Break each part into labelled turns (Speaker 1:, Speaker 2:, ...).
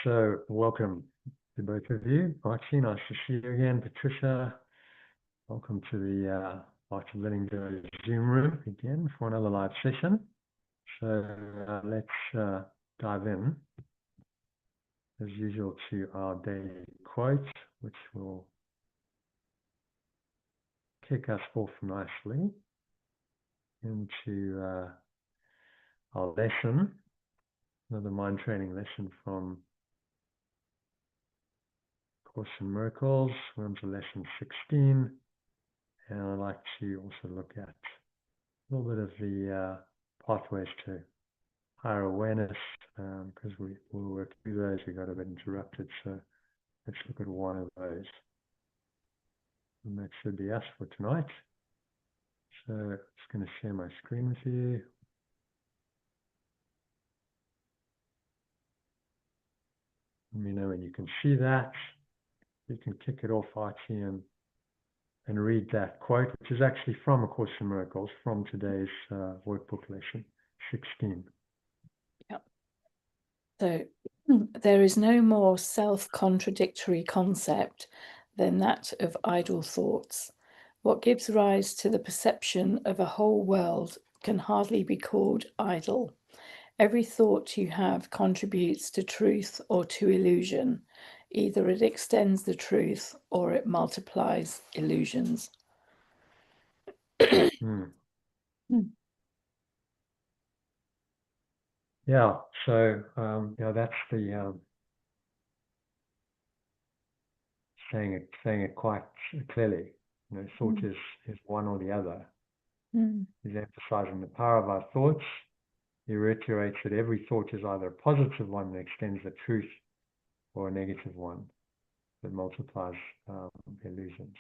Speaker 1: So welcome to both of you. Archie, nice to see you again. Patricia, welcome to the Art of Letting Go Zoom room again for another live session. So let's dive in, as usual, to our daily quote, which will kick us off nicely into our lesson, another mind training lesson from Course in Miracles. We're on to lesson 16, and I'd like to also look at a little bit of the pathways to higher awareness, because we'll work through those. We got a bit interrupted, so let's look at one of those. And that should be us for tonight. So I'm just going to share my screen with you. Let me know when you can see that. You can kick it off, Archie, and read that quote, which is actually from A Course in Miracles, from today's workbook lesson 16.
Speaker 2: Yep. So there is no more self-contradictory concept than that of idle thoughts. What gives rise to the perception of a whole world can hardly be called idle. Every thought you have contributes to truth or to illusion. Either it extends the truth or it multiplies illusions.
Speaker 1: Yeah, so that's the saying it quite clearly. Thought is one or the other. He's emphasizing the power of our thoughts. He reiterates that every thought is either a positive one that extends the truth or a negative one that multiplies illusions.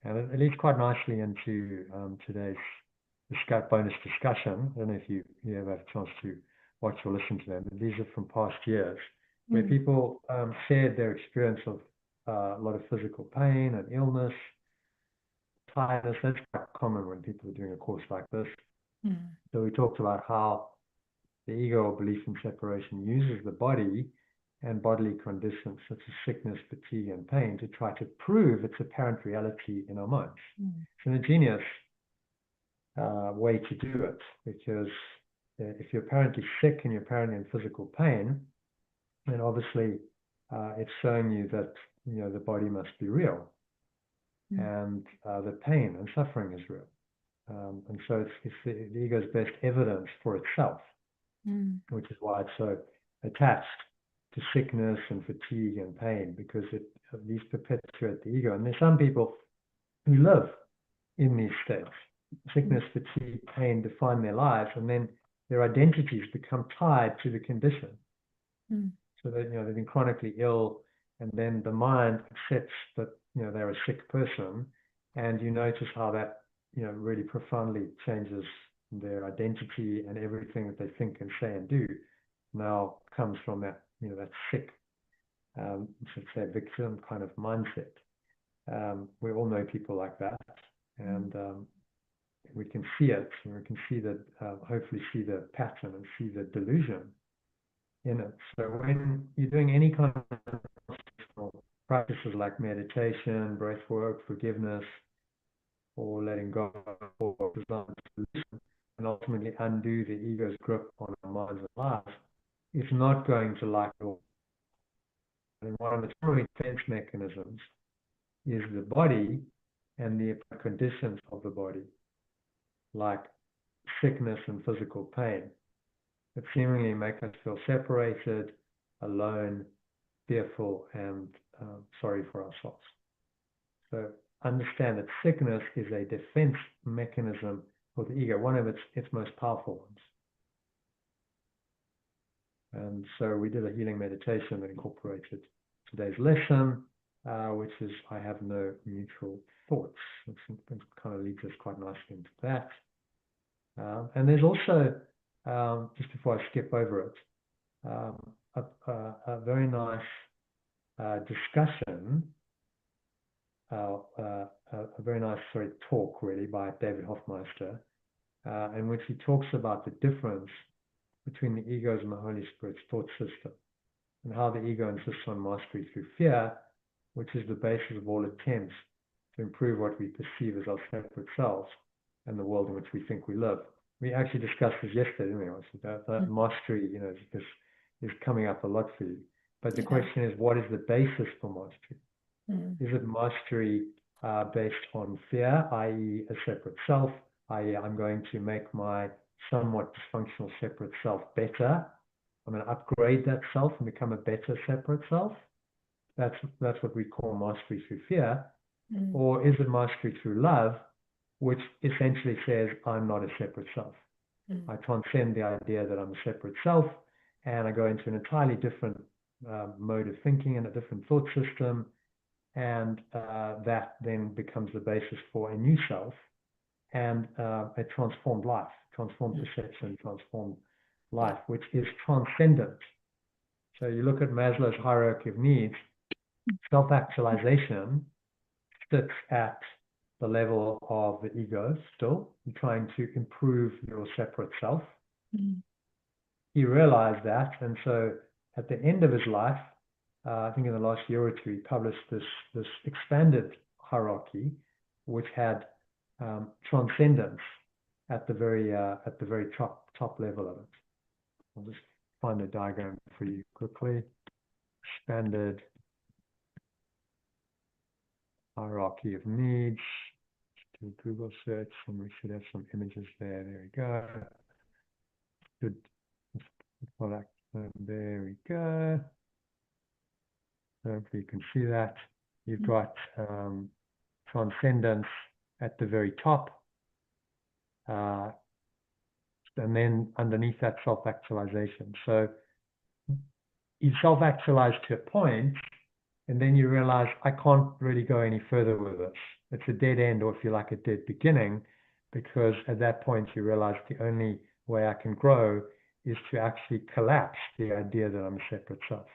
Speaker 1: And it leads quite nicely into today's bonus discussion. I don't know if you ever have a chance to watch or listen to them, but these are from past years, where people shared their experience of a lot of physical pain and illness, tiredness. That's quite common when people are doing a course like this. So we talked about how the ego or belief in separation uses the body and bodily conditions such as sickness, fatigue, and pain to try to prove its apparent reality in our minds. It's an ingenious way to do it, because if you're apparently sick and you're apparently in physical pain, then obviously it's showing you that the body must be real, and the pain and suffering is real. And so it's the ego's best evidence for itself, which is why it's so attached to sickness and fatigue and pain, because these perpetuate the ego. And there's some people who live in these states. Sickness, fatigue, pain define their lives, and then their identities become tied to the condition. So that they've been chronically ill, and then the mind accepts that they're a sick person, and you notice how that really profoundly changes their identity, and everything that they think and say and do now comes from that that sick, should say, victim kind of mindset. We all know people like that, and we can see it, and we can see that, hopefully see the pattern and see the delusion in it. So when you're doing any kind of practices like meditation, breath work, forgiveness, or letting go, or solution, and ultimately undo the ego's grip on our minds and lives, it's not going to like it all. And one of the primary defense mechanisms is the body and the conditions of the body, like sickness and physical pain, that seemingly make us feel separated, alone, fearful, and sorry for ourselves. So understand that sickness is a defense mechanism for the ego, one of its most powerful ones. And so we did a healing meditation that incorporated today's lesson, which is I have no neutral thoughts. It kind of leads us quite nicely into that. And there's also, just before I skip over it, a very nice discussion, a very nice talk really by David Hoffmeister, in which he talks about the difference between the ego's and the Holy Spirit's thought system. and how the ego insists on mastery through fear, which is the basis of all attempts to improve what we perceive as our separate selves and the world in which we think we live. We actually discussed this yesterday, didn't we? So that mastery, is coming up a lot for you. But the question is, what is the basis for mastery? Is it mastery based on fear, i.e. a separate self, i.e. I'm going to make my somewhat dysfunctional separate self better. I'm going to upgrade that self and become a better separate self. That's what we call mastery through fear. Or is it mastery through love, which essentially says I'm not a separate self. I transcend the idea that I'm a separate self, and I go into an entirely different mode of thinking and a different thought system, and that then becomes the basis for a new self and a transformed life, transformed perception, transformed life, which is transcendent. So you look at Maslow's hierarchy of needs, self-actualization sits at the level of the ego still. You're trying to improve your separate self. He realized that, and so at the end of his life, I think in the last year or two, he published this expanded hierarchy, which had transcendence at the very top level of it. I'll just find a diagram for you quickly. Expanded hierarchy of needs. Do a Google search, and we should have some images there. There we go. Good product. There we go. Hopefully you can see that. You've got transcendence at the very top. And then underneath that, self-actualization. So you self-actualize to a point, and then you realize, I can't really go any further with this. It's a dead end, or if you like, a dead beginning, because at that point you realize the only way I can grow is to actually collapse the idea that I'm a separate self.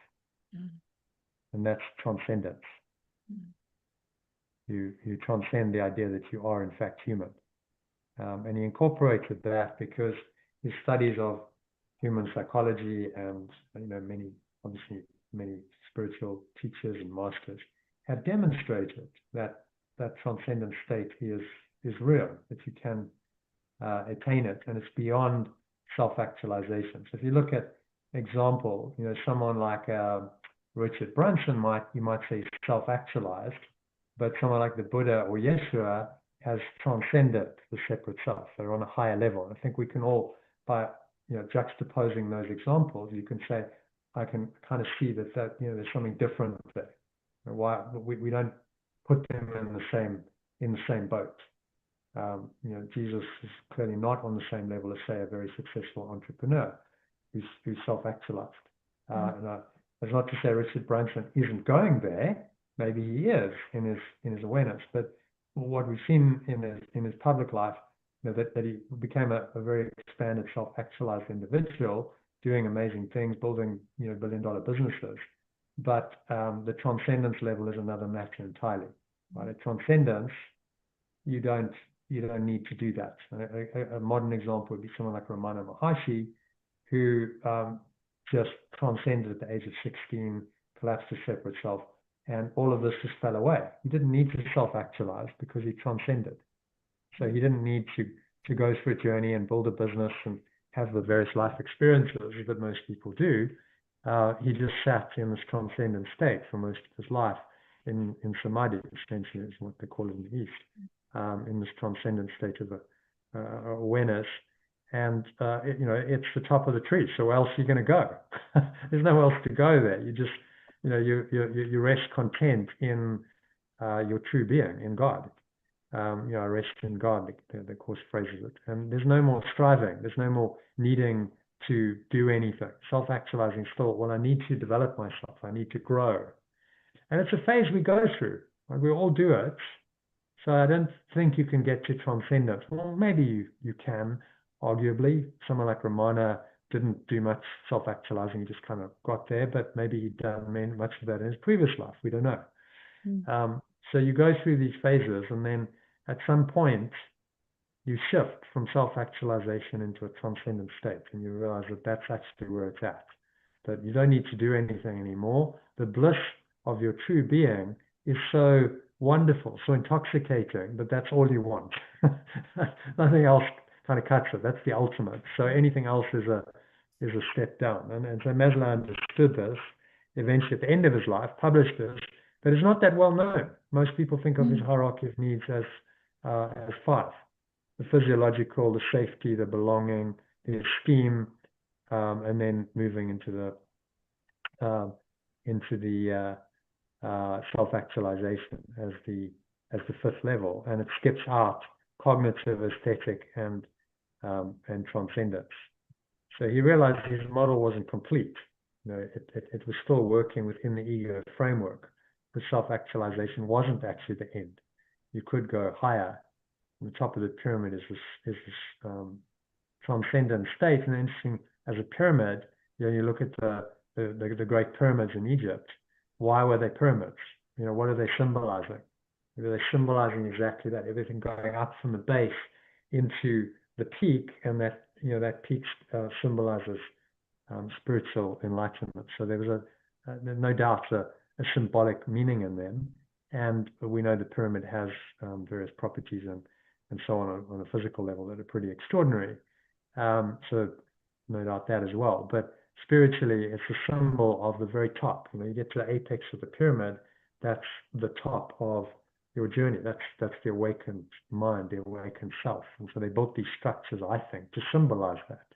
Speaker 1: And that's transcendence. You transcend the idea that you are in fact human. And he incorporated that because his studies of human psychology and many spiritual teachers and masters have demonstrated that transcendent state is real, that you can attain it, and it's beyond self-actualization. So if you look at example, someone like Richard Branson you might say self-actualized, but someone like the Buddha or Yeshua has transcended the separate self. They're on a higher level. I think we can all, by juxtaposing those examples, you can say, I can kind of see that there's something different there. Why we don't put them in the same boat. Jesus is clearly not on the same level as, say, a very successful entrepreneur who's self-actualized. That's not to say Richard Branson isn't going there. Maybe he is in his awareness, but what we've seen in his public life, that he became a very expanded, self-actualized individual, doing amazing things, building billion-dollar businesses. But the transcendence level is another matter entirely. Right? At transcendence, you don't need to do that. A modern example would be someone like Ramana Maharshi, who just transcended at the age of 16, collapsed a separate self, and all of this just fell away. He didn't need to self-actualize because he transcended. So he didn't need to go through a journey and build a business and have the various life experiences that most people do. He just sat in this transcendent state for most of his life, in samadhi, essentially is what they call it in the East, in this transcendent state of awareness. And it's the top of the tree. So where else are you going to go? There's nowhere else to go there. You just you rest content in your true being, in God. Rest in God, the Course phrases it. And there's no more striving. There's no more needing to do anything. Self-actualizing still, well, I need to develop myself. I need to grow. And it's a phase we go through. Right? We all do it. So I don't think you can get to transcendence. Well, maybe you can, arguably. Someone like Ramana didn't do much self-actualizing. He just kind of got there, but maybe he'd done much of that in his previous life. We don't know. So you go through these phases, and then at some point, you shift from self-actualization into a transcendent state, and you realize that that's actually where it's at. that you don't need to do anything anymore. The bliss of your true being is so wonderful, so intoxicating, that that's all you want. Nothing else kind of cuts it. That's the ultimate. So anything else is a step down. And so Maslow understood this. Eventually, at the end of his life, published this, but it's not that well known. Most people think of his hierarchy of needs as 5: the physiological, the safety, the belonging, the esteem, and then moving into the self-actualization as the 5th level, and it skips out cognitive, aesthetic, and transcendence. So he realized his model wasn't complete. It was still working within the ego framework. The self-actualization wasn't actually the end. You could go higher. On the top of the pyramid is this transcendent state. And interesting, as a pyramid, you look at the great pyramids in Egypt. Why were they pyramids? What are they symbolizing? They're symbolizing exactly that, everything going up from the base into the peak, and that peak symbolizes spiritual enlightenment. So there was no doubt a symbolic meaning in them, and we know the pyramid has various properties and so on a physical level that are pretty extraordinary. So no doubt that as well. But spiritually, it's a symbol of the very top. You get to the apex of the pyramid, that's the top of your journey. That's the awakened mind, the awakened self. And so they built these structures, I think, to symbolize that,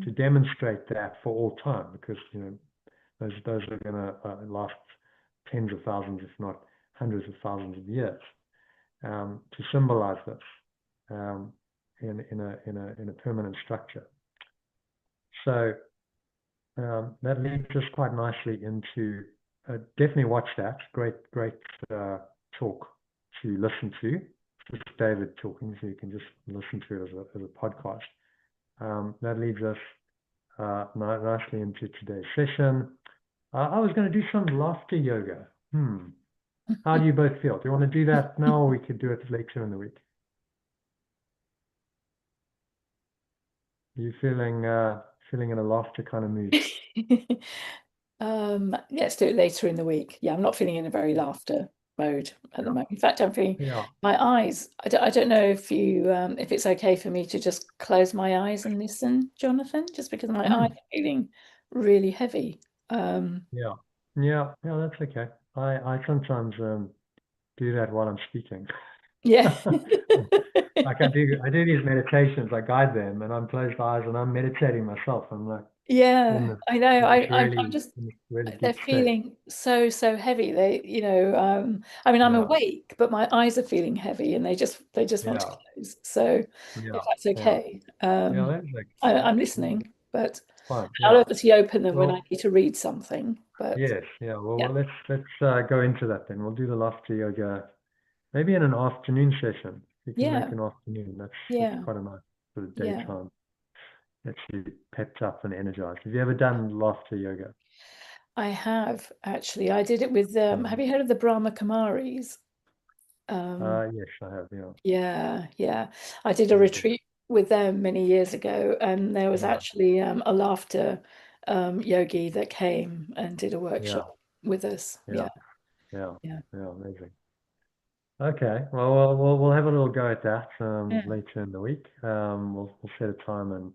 Speaker 1: to demonstrate that for all time, because those are going to last tens of thousands, if not hundreds of thousands of years, to symbolize this in a permanent structure. So that leads us quite nicely into definitely watch that. Great talk to listen to. It's David talking, so you can just listen to it as a podcast. That leads us nicely into today's session. I was going to do some laughter yoga. How do you both feel? Do you want to do that now, or we could do it later in the week? Are you feeling in a laughter kind of mood?
Speaker 2: Let's do it later in the week. Yeah, I'm not feeling in a very laughter mode at the moment. In fact, I'm feeling my eyes. I don't know if it's okay for me to just close my eyes and listen, Jonathan, just because my eyes are feeling really heavy.
Speaker 1: Yeah, that's okay. I sometimes do that while I'm speaking.
Speaker 2: Yeah.
Speaker 1: Like I do these meditations, I guide them, and I'm closed eyes and I'm meditating myself. I'm like,
Speaker 2: yeah, I know. I'm
Speaker 1: really,
Speaker 2: just
Speaker 1: really
Speaker 2: they're
Speaker 1: deep state.
Speaker 2: feeling so heavy. They, I mean, I'm awake, but my eyes are feeling heavy, and they just want to close. So if that's okay,
Speaker 1: that's okay.
Speaker 2: I'm listening, but
Speaker 1: Fine.
Speaker 2: I'll obviously open them when I
Speaker 1: Well,
Speaker 2: need to read something. But
Speaker 1: yes, well, let's go into that then. We'll do the laughter yoga maybe in an afternoon session. You can make an afternoon. That's quite a nice sort of daytime. Gets you pepped up and energized. Have you ever done laughter yoga?
Speaker 2: I have, actually. I did it with have you heard of the Brahma Kumaris?
Speaker 1: Yes, I have.
Speaker 2: Yeah. I did a retreat with them many years ago, and there was actually a laughter yogi that came and did a workshop with us. Yeah,
Speaker 1: amazing. Okay, well, we'll have a little go at that later in the week. We'll set a time and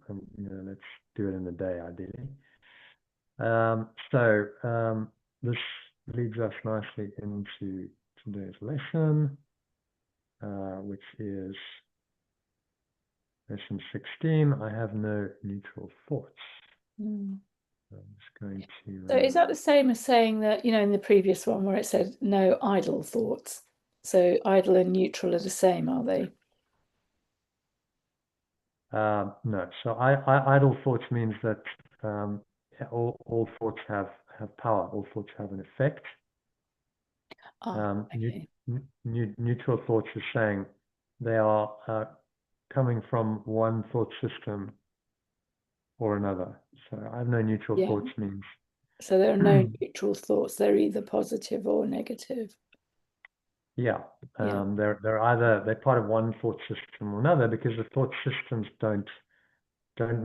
Speaker 1: let's do it in the day, ideally. So this leads us nicely into today's lesson, which is lesson 16. I have no neutral thoughts. I'm just going to.
Speaker 2: So is that the same as saying that, in the previous one where it said no idle thoughts? So idle and neutral are the same, are they?
Speaker 1: No. So idle thoughts means that all thoughts have power. All thoughts have an effect.
Speaker 2: Okay.
Speaker 1: Neutral thoughts is saying they are coming from one thought system or another. So I have no neutral thoughts means.
Speaker 2: So there are no neutral thoughts. They're either positive or negative.
Speaker 1: They're part of one thought system or another, because the thought systems don't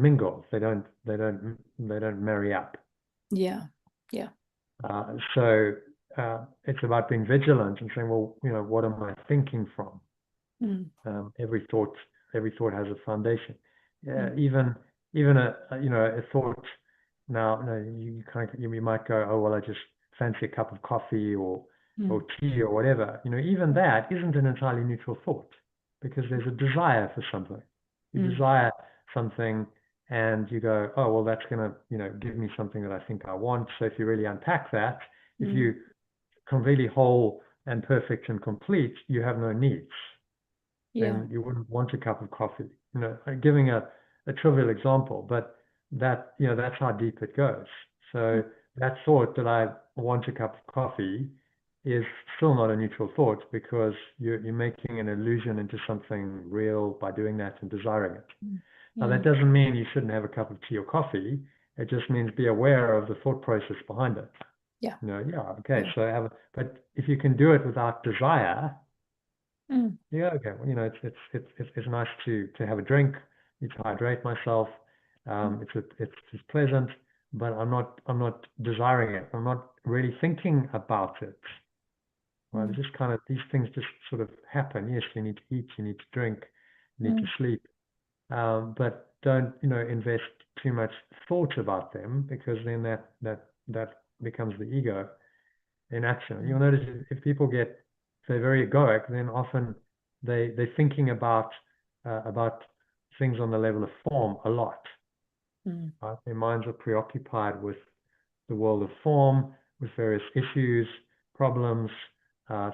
Speaker 1: mingle. They don't marry up.
Speaker 2: Yeah. Yeah.
Speaker 1: So it's about being vigilant and saying, well, what am I thinking from? Every thought has a foundation. Even a thought. Now, you might go, oh well, I just fancy a cup of coffee or tea or whatever. Even that isn't an entirely neutral thought, because there's a desire for something. You desire something, and you go, oh well, that's gonna give me something that I think I want. So if you really unpack that, if you completely whole and perfect and complete, you have no needs. Then you wouldn't want a cup of coffee. I'm giving a trivial example, but that's how deep it goes. So that thought that I want a cup of coffee is still not a neutral thought, because you're making an illusion into something real by doing that and desiring it. Now, that doesn't mean you shouldn't have a cup of tea or coffee. It just means be aware of the thought process behind it.
Speaker 2: Yeah.
Speaker 1: Okay. So but if you can do it without desire, okay. Well, it's nice to have a drink. Need to hydrate myself. It's pleasant, but I'm not desiring it. I'm not really thinking about it. Right? It's just kind of, these things just sort of happen. Yes, you need to eat, you need to drink, you need to sleep, but don't invest too much thought about them, because then that becomes the ego in action. You'll notice if people get, say, very egoic, then often they're thinking about things on the level of form a lot. Right? Their minds are preoccupied with the world of form, with various issues, problems,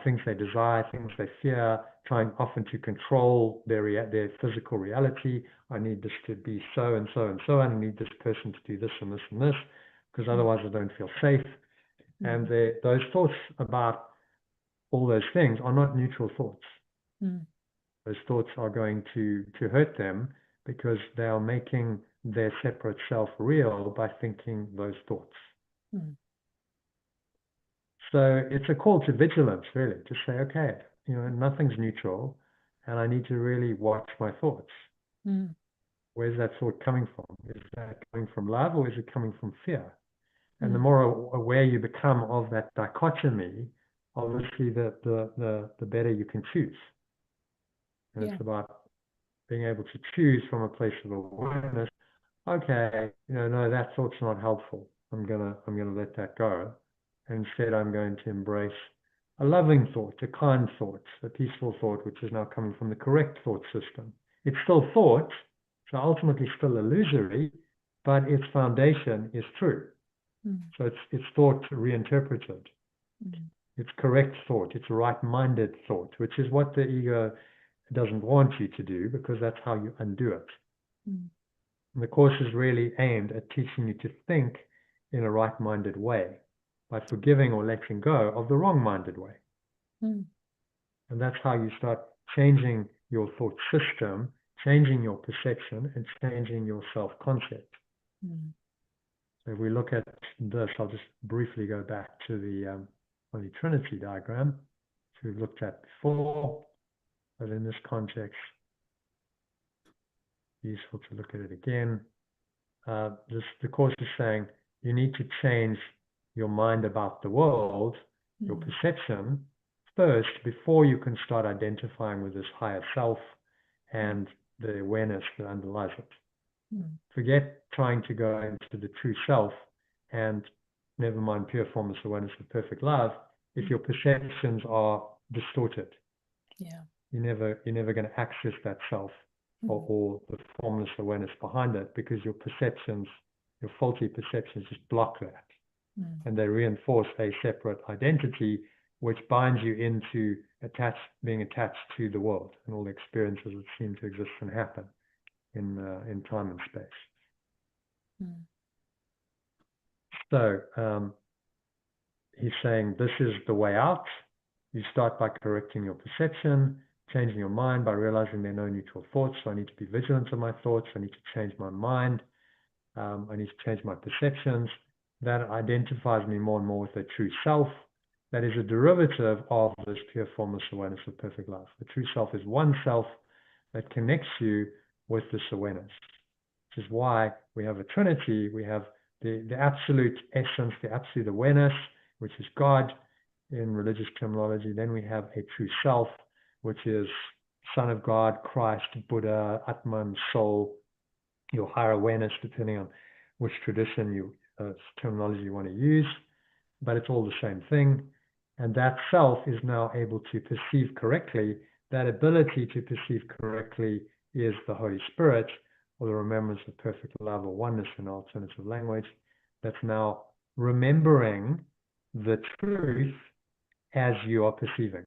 Speaker 1: things they desire, things they fear, trying often to control their physical reality. I need this to be so and so and so, and I need this person to do this and this and this, because otherwise I don't feel safe. And those thoughts about all those things are not neutral thoughts. Those thoughts are going to hurt them, because they are making their separate self real by thinking those thoughts. So it's a call to vigilance, really, to say, okay, nothing's neutral, and I need to really watch my thoughts. Where's that thought coming from? Is that coming from love, or is it coming from fear? And the more aware you become of that dichotomy, obviously the better you can choose. And it's about being able to choose from a place of awareness. Okay, no, that thought's not helpful. I'm gonna let that go. And instead, I'm going to embrace a loving thought, a kind thought, a peaceful thought, which is now coming from the correct thought system. It's still thought, so ultimately still illusory, but its foundation is true. So it's thought reinterpreted. It's correct thought. It's right-minded thought, which is what the ego doesn't want you to do, because that's how you undo it. And the course is really aimed at teaching you to think in a right-minded way, by forgiving or letting go of the wrong-minded way. And that's how you start changing your thought system, changing your perception, and changing your self-concept. So if we look at this, I'll just briefly go back to the Holy Trinity diagram, which we've looked at before, but in this context, useful to look at it again. The course is saying you need to change your mind about the world, your perception, first, before you can start identifying with this higher self and the awareness that underlies it. Forget trying to go into the true self, and never mind pure formless awareness of perfect love, if your perceptions are distorted. You're never going to access that self or the formless awareness behind it, because your perceptions, your faulty perceptions, just block that. And they reinforce a separate identity, which binds you into being attached to the world and all the experiences that seem to exist and happen in time and space. So he's saying this is the way out. You start by correcting your perception, changing your mind by realizing there are no neutral thoughts. So I need to be vigilant of my thoughts. I need to change my mind. I need to change my perceptions. That identifies me more and more with the true self. That is a derivative of this pure formless awareness of perfect love. The true self is one self that connects you with this awareness, which is why we have a Trinity. We have the absolute essence, the absolute awareness, which is God in religious terminology. Then we have a true self, which is Son of God, Christ, Buddha, Atman, soul, your higher awareness, depending on which tradition terminology you want to use, but it's all the same thing. And that self is now able to perceive correctly. That ability to perceive correctly is the Holy Spirit, or the remembrance of perfect love, or oneness in alternative language, that's now remembering the truth as you are perceiving,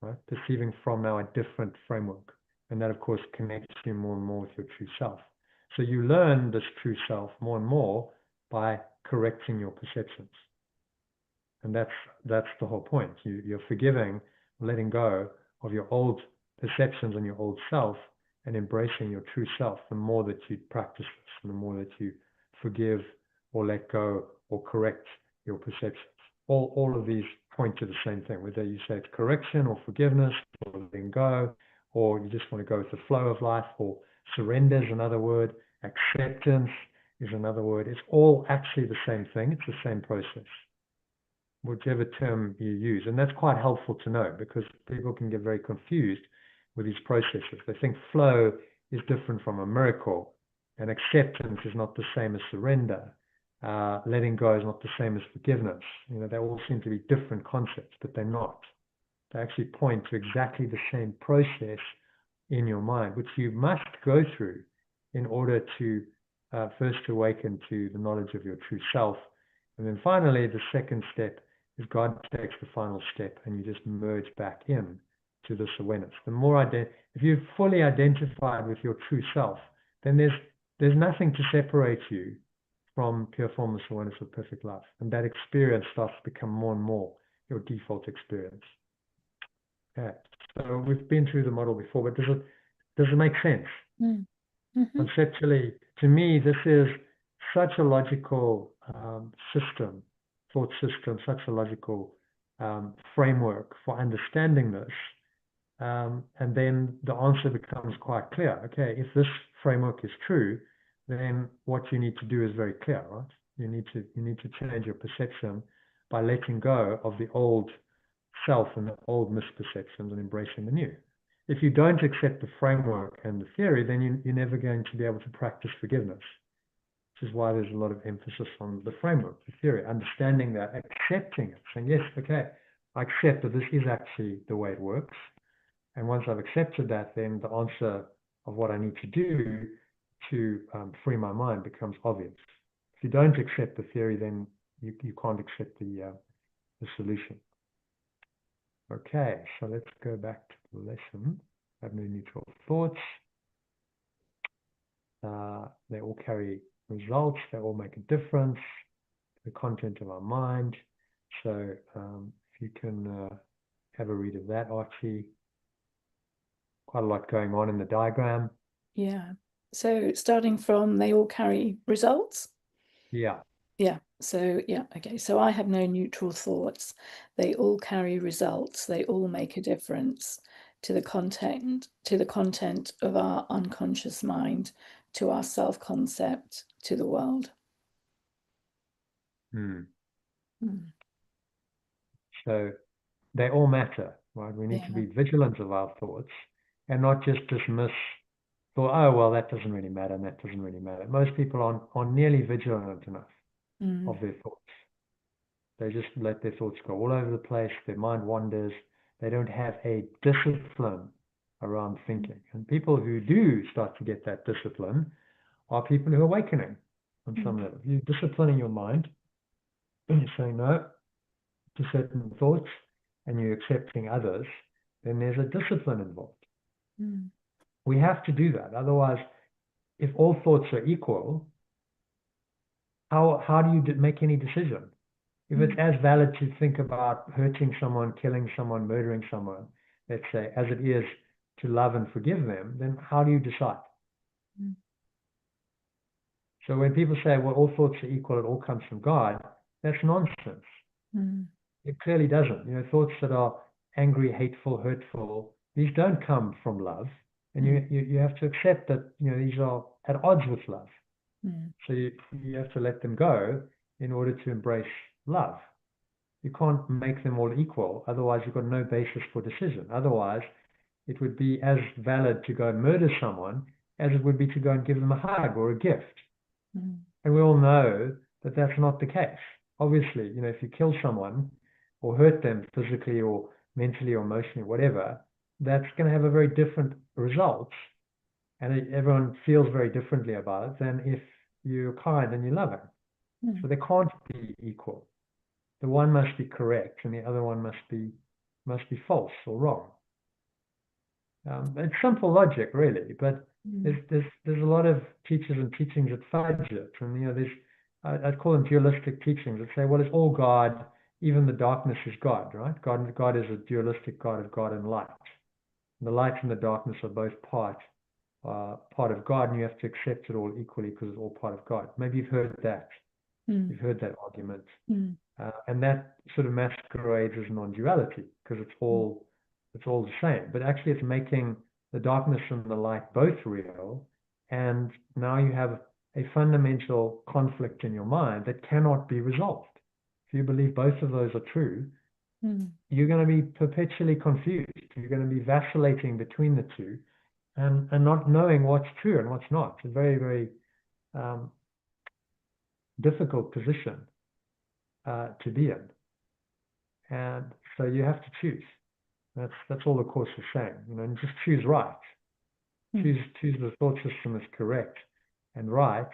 Speaker 1: right? Perceiving from now a different framework. And that, of course, connects you more and more with your true self. So you learn this true self more and more by correcting your perceptions. And that's the whole point. You're forgiving, letting go of your old perceptions and your old self, and embracing your true self. The more that you practice this, and the more that you forgive or let go or correct your perceptions. All of these point to the same thing, whether you say it's correction or forgiveness or letting go, or you just want to go with the flow of life, or surrender is another word, acceptance is another word. It's all actually the same thing. It's the same process, whichever term you use. And that's quite helpful to know, because people can get very confused with these processes. They think flow is different from a miracle, and acceptance is not the same as surrender. Letting go is not the same as forgiveness. They all seem to be different concepts, but they're not. They actually point to exactly the same process in your mind, which you must go through in order to first awaken to the knowledge of your true self. And then finally, the second step is God takes the final step, and you just merge back in to this awareness. The more if you're fully identified with your true self, then there's nothing to separate you from pure formless awareness of perfect love. And that experience starts to become more and more your default experience. Okay. So we've been through the model before, but does it make sense?
Speaker 2: Mm-hmm.
Speaker 1: Conceptually, to me, this is such a logical thought system, such a logical framework for understanding this. And then the answer becomes quite clear. Okay, if this framework is true, then what you need to do is very clear, right? You need to change your perception by letting go of the old self and the old misperceptions and embracing the new. If you don't accept the framework and the theory, then you're never going to be able to practice forgiveness, which is why there's a lot of emphasis on the framework, the theory, understanding that, accepting it, saying, yes, okay, I accept that this is actually the way it works. And once I've accepted that, then the answer of what I need to do to free my mind becomes obvious. If you don't accept the theory, then you can't accept the solution. Okay, so let's go back to the lesson. Have no neutral thoughts. They all carry results. They all make a difference. The content of our mind. So if you can have a read of that, Archie. Quite a lot going on in the diagram.
Speaker 2: Yeah. So starting from they all carry results.
Speaker 1: Yeah.
Speaker 2: Yeah. So yeah. Okay. So I have no neutral thoughts. They all carry results. They all make a difference to the content of our unconscious mind, to our self-concept, to the world.
Speaker 1: So they all matter, right? We need to be vigilant of our thoughts and not just dismiss thought, oh, well, that doesn't really matter, and that doesn't really matter. Most people are nearly vigilant enough of their thoughts. They just let their thoughts go all over the place. Their mind wanders. They don't have a discipline around thinking. And people who do start to get that discipline are people who are awakening on some level. You're disciplining your mind, and you're saying no to certain thoughts, and you're accepting others, then there's a discipline involved. We have to do that. Otherwise, if all thoughts are equal, how do you make any decision? If it's as valid to think about hurting someone, killing someone, murdering someone, let's say, as it is to love and forgive them, then how do you decide? So when people say, well, all thoughts are equal, it all comes from God, that's nonsense. It clearly doesn't. Thoughts that are angry, hateful, hurtful, these don't come from love. And you have to accept that, these are at odds with love. So you have to let them go in order to embrace love. You can't make them all equal, otherwise you've got no basis for decision. Otherwise, it would be as valid to go and murder someone as it would be to go and give them a hug or a gift. And we all know that that's not the case. Obviously, if you kill someone or hurt them physically or mentally or emotionally, whatever, that's going to have a very different result. And everyone feels very differently about it than if you're kind and you're loving. So they can't be equal. The one must be correct and the other one must be false or wrong. It's simple logic, really, but there's a lot of teachers and teachings that fudge it, and I'd call them dualistic teachings that say, well, it's all God, even the darkness is God, right? God is a dualistic God of God and light. And the light and the darkness are both part of God, and you have to accept it all equally because it's all part of God. Maybe you've heard that. You've heard that argument. And that sort of masquerades as non-duality because it's all the same. But actually it's making the darkness and the light both real. And now you have a fundamental conflict in your mind that cannot be resolved. If you believe both of those are true, you're going to be perpetually confused. You're going to be vacillating between the two and not knowing what's true and what's not. It's a very, very difficult position to be in. And so you have to choose. That's all the Course is saying. And just choose right. Choose the thought system as correct and right.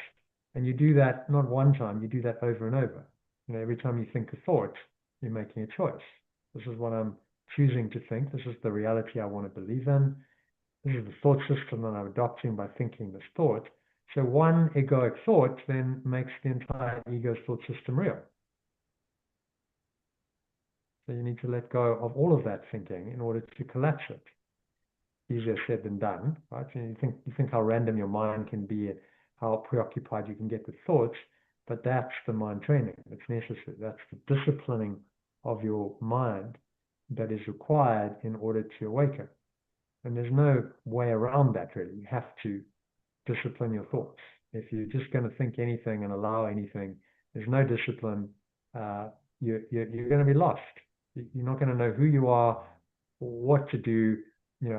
Speaker 1: And you do that not one time, you do that over and over. Every time you think a thought, you're making a choice. This is what I'm choosing to think. This is the reality I want to believe in. This is the thought system that I'm adopting by thinking this thought. So one egoic thought then makes the entire ego's thought system real. So you need to let go of all of that thinking in order to collapse it. Easier said than done, right? And you think how random your mind can be and how preoccupied you can get with thoughts, but that's the mind training that's necessary. That's the disciplining of your mind that is required in order to awaken. And there's no way around that, really. You have to discipline your thoughts. If you're just going to think anything and allow anything, there's no discipline, you're going to be lost. You're not going to know who you are, what to do,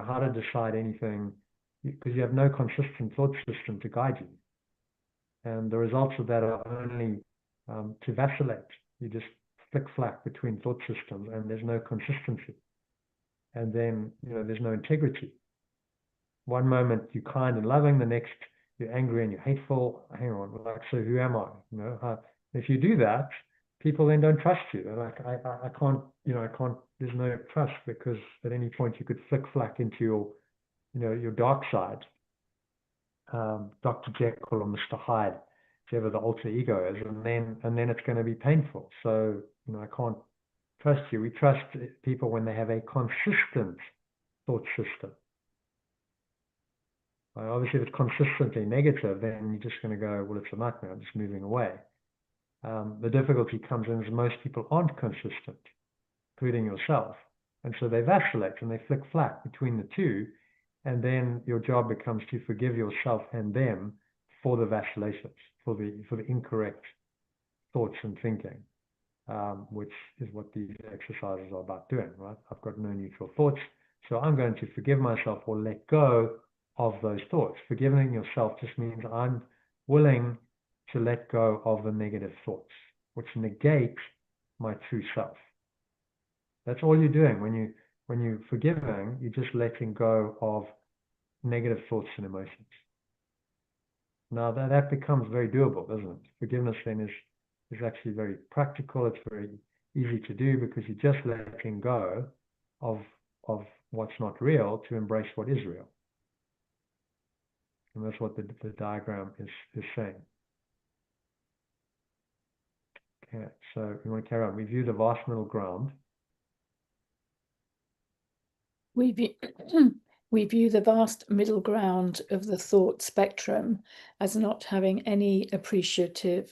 Speaker 1: how to decide anything, because you have no consistent thought system to guide you. And the results of that are only to vacillate. You just flick-flack between thought systems, and there's no consistency. And then, there's no integrity. One moment you're kind and loving, the next you're angry and you're hateful. Hang on, so who am I? If you do that, people then don't trust you. They're like, I can't, there's no trust, because at any point you could flick-flack into your dark side. Dr. Jekyll or Mr. Hyde, whichever the alter ego is, and then it's going to be painful. So, I can't trust you. We trust people when they have a consistent thought system. Obviously, if it's consistently negative, then you're just going to go, well, it's a nightmare, I'm just moving away. The difficulty comes in is most people aren't consistent, including yourself. And so they vacillate and they flick-flack between the two. And then your job becomes to forgive yourself and them for the vacillations, for the incorrect thoughts and thinking, which is what these exercises are about doing, right? I've got no neutral thoughts, so I'm going to forgive myself or let go of those thoughts. Forgiving yourself just means I'm willing to let go of the negative thoughts, which negate my true self. That's all you're doing when you're forgiving. You're just letting go of negative thoughts and emotions. Now that becomes very doable, doesn't it? Forgiveness then is actually very practical. It's very easy to do because you're just letting go of what's not real to embrace what is real. And that's what the diagram is saying. Okay, so we want to carry on. We view the vast middle ground.
Speaker 2: We view the vast middle ground of the thought spectrum as not having any appreciable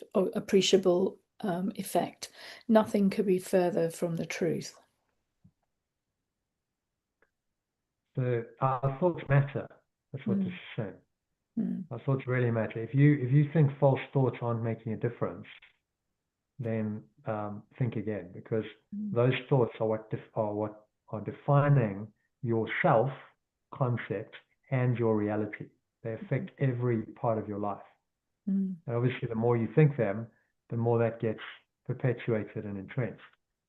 Speaker 2: effect. Nothing could be further from the truth.
Speaker 1: So our thoughts matter. That's what this is saying. Our thoughts really matter. If you think false thoughts aren't making a difference, then think again, because those thoughts are what are defining your self concept and your reality. They affect every part of your life. And obviously, the more you think them, the more that gets perpetuated and entrenched.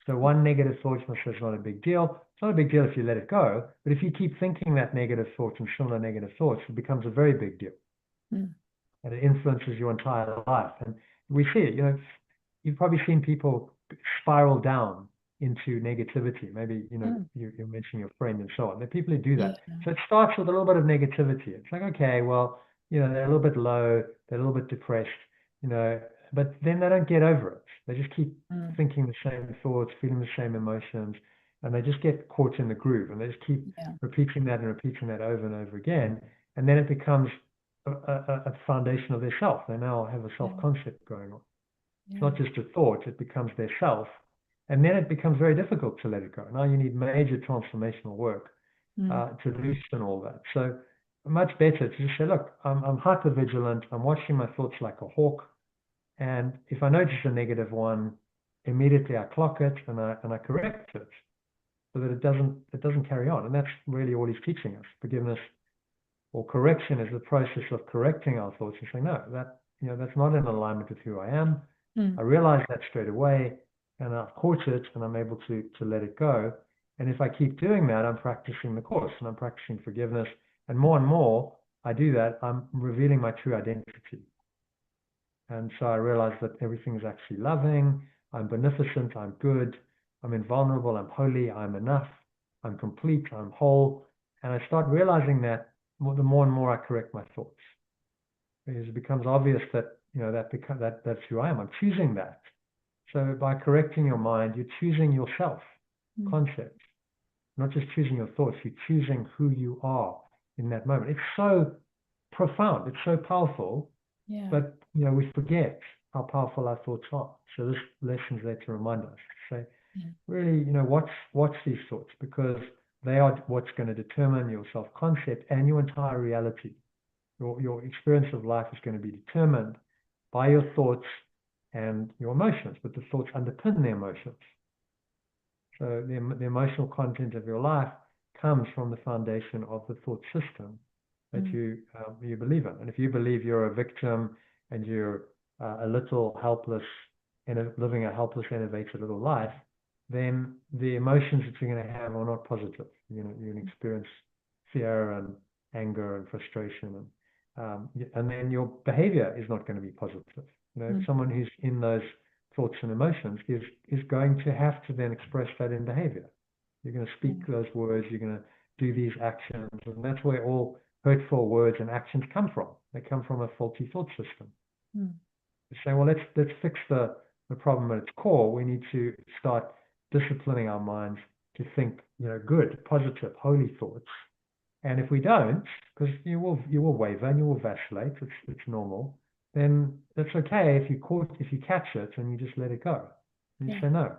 Speaker 1: So one negative thought must say it's not a big deal. It's not a big deal if you let it go, but if you keep thinking that negative thoughts and similar negative thoughts, it becomes a very big deal. And it influences your entire life. And we see it, you've probably seen people spiral down into negativity. Maybe, you're mentioning your friend and so on. There are people who do that.
Speaker 2: Yeah.
Speaker 1: So it starts with a little bit of negativity. It's like, okay, well, they're a little bit low, they're a little bit depressed, but then they don't get over it. They just keep thinking the same thoughts, feeling the same emotions, and they just get caught in the groove, and they just keep repeating that over and over again. And then it becomes a foundation of their self. They now have a self-concept going on. It's not just a thought, it becomes their self. And then it becomes very difficult to let it go. Now you need major transformational work to loosen all that. So much better to just say, look, I'm hyper-vigilant, I'm watching my thoughts like a hawk. And if I notice a negative one, immediately I clock it and I correct it so that it doesn't carry on. And that's really all he's teaching us. Forgiveness or correction is the process of correcting our thoughts and saying, no, that's not in alignment with who I am. I realize that straight away, and I've caught it, and I'm able to let it go. And if I keep doing that, I'm practicing the course, and I'm practicing forgiveness. And more I do that, I'm revealing my true identity. And so I realize that everything is actually loving, I'm beneficent, I'm good, I'm invulnerable, I'm holy, I'm enough, I'm complete, I'm whole. And I start realizing that the more and more I correct my thoughts. Because it becomes obvious that that's who I am. I'm choosing that. So by correcting your mind, you're choosing yourself concept. Not just choosing your thoughts, you're choosing who you are in that moment. It's so profound, it's so powerful, but we forget how powerful our thoughts are. So this lesson's there to remind us to say, really, watch these thoughts, because they are what's going to determine your self-concept and your entire reality. Your experience of life is going to be determined by your thoughts and your emotions, but the thoughts underpin the emotions. So the emotional content of your life comes from the foundation of the thought system that you believe in. And if you believe you're a victim and you're a little helpless and living a helpless, enervated little life, then the emotions that you're going to have are not positive. You're going to experience fear and anger and frustration, and then your behavior is not going to be positive. Someone who's in those thoughts and emotions is going to have to then express that in behavior. You're going to speak those words, you're going to do these actions, and that's where all hurtful words and actions come from. They come from a faulty thought system. You say, well, let's fix the problem at its core. We need to start disciplining our minds to think, good, positive, holy thoughts. And if we don't, because you will waver and you will vacillate, it's normal, then that's okay if you catch it and you just let it go. And you say, no,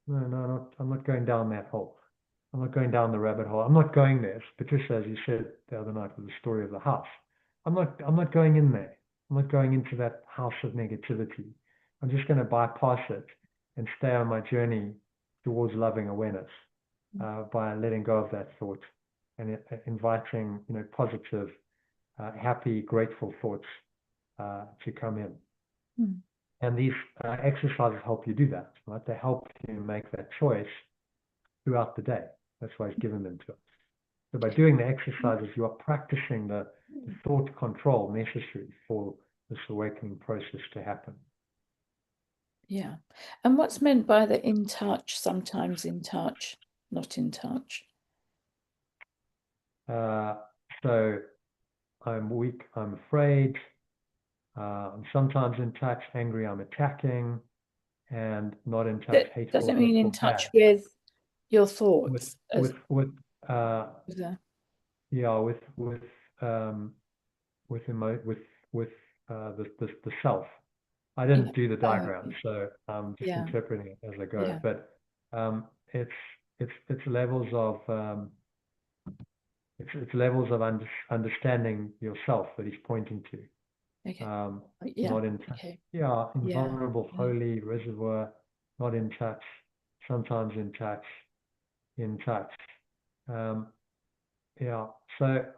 Speaker 1: I'm not going down that hole. I'm not going down the rabbit hole. I'm not going there. Patricia, as you said the other night with the story of the house, I'm not going in there. I'm not going into that house of negativity. I'm just going to bypass it and stay on my journey towards loving awareness by letting go of that thought and inviting positive, happy, grateful thoughts to come in. And these exercises help you do that, right? They help you make that choice throughout the day. That's why he's given them to us. So by doing the exercises, you are practicing the thought control necessary for this awakening process to happen.
Speaker 2: Yeah. And what's meant by the in touch, sometimes in touch, not in touch?
Speaker 1: So I'm weak, I'm afraid. I'm sometimes in touch, angry, I'm attacking, and not in touch,
Speaker 2: That
Speaker 1: hateful.
Speaker 2: doesn't mean in touch with your thoughts.
Speaker 1: With the self. I didn't do the diagram, so I'm just interpreting it as I go. Yeah. But it's levels of It's levels of understanding yourself that he's pointing to.
Speaker 2: Okay.
Speaker 1: Not in touch.
Speaker 2: Okay.
Speaker 1: Invulnerable, holy, reservoir, not in touch, sometimes in touch, in touch. So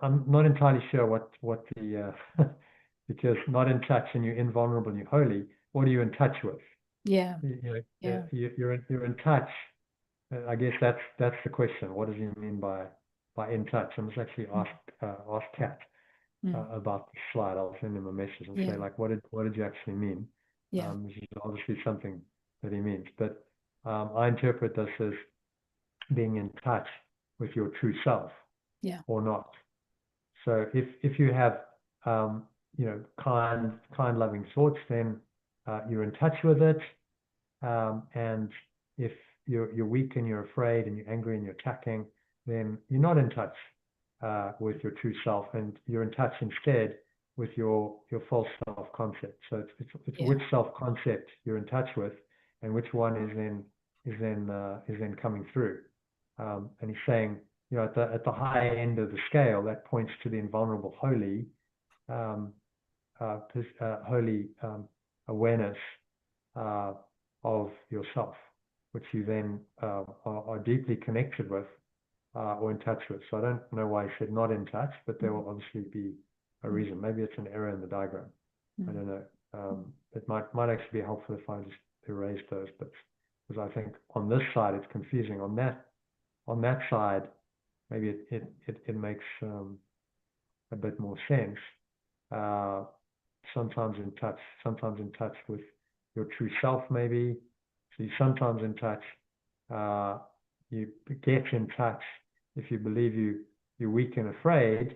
Speaker 1: I'm not entirely sure what the because not in touch and you're invulnerable and you're holy. What are you in touch with? You're in touch. I guess that's the question. What does he mean by in touch? I must actually ask Kat about the slide. I'll send him a message and say, like, what did you actually mean? This is obviously something that he means, but I interpret this as being in touch with your true self, or not. So if you have kind loving thoughts, then you're in touch with it, and if you're weak and you're afraid and you're angry and you're attacking, then you're not in touch with your true self, and you're in touch instead with your false self-concept. So it's which self-concept you're in touch with, and which one is then coming through. And he's saying, at the high end of the scale, that points to the invulnerable, holy, awareness of yourself, which you then are deeply connected with or in touch with. So I don't know why he said not in touch, but there will obviously be a reason. Maybe it's an error in the diagram. I don't know. It might actually be helpful if I just erase those, but because I think on this side it's confusing. On that side, maybe it makes a bit more sense. Sometimes in touch with your true self, maybe. So you're sometimes in touch. You get in touch if you believe you're weak and afraid,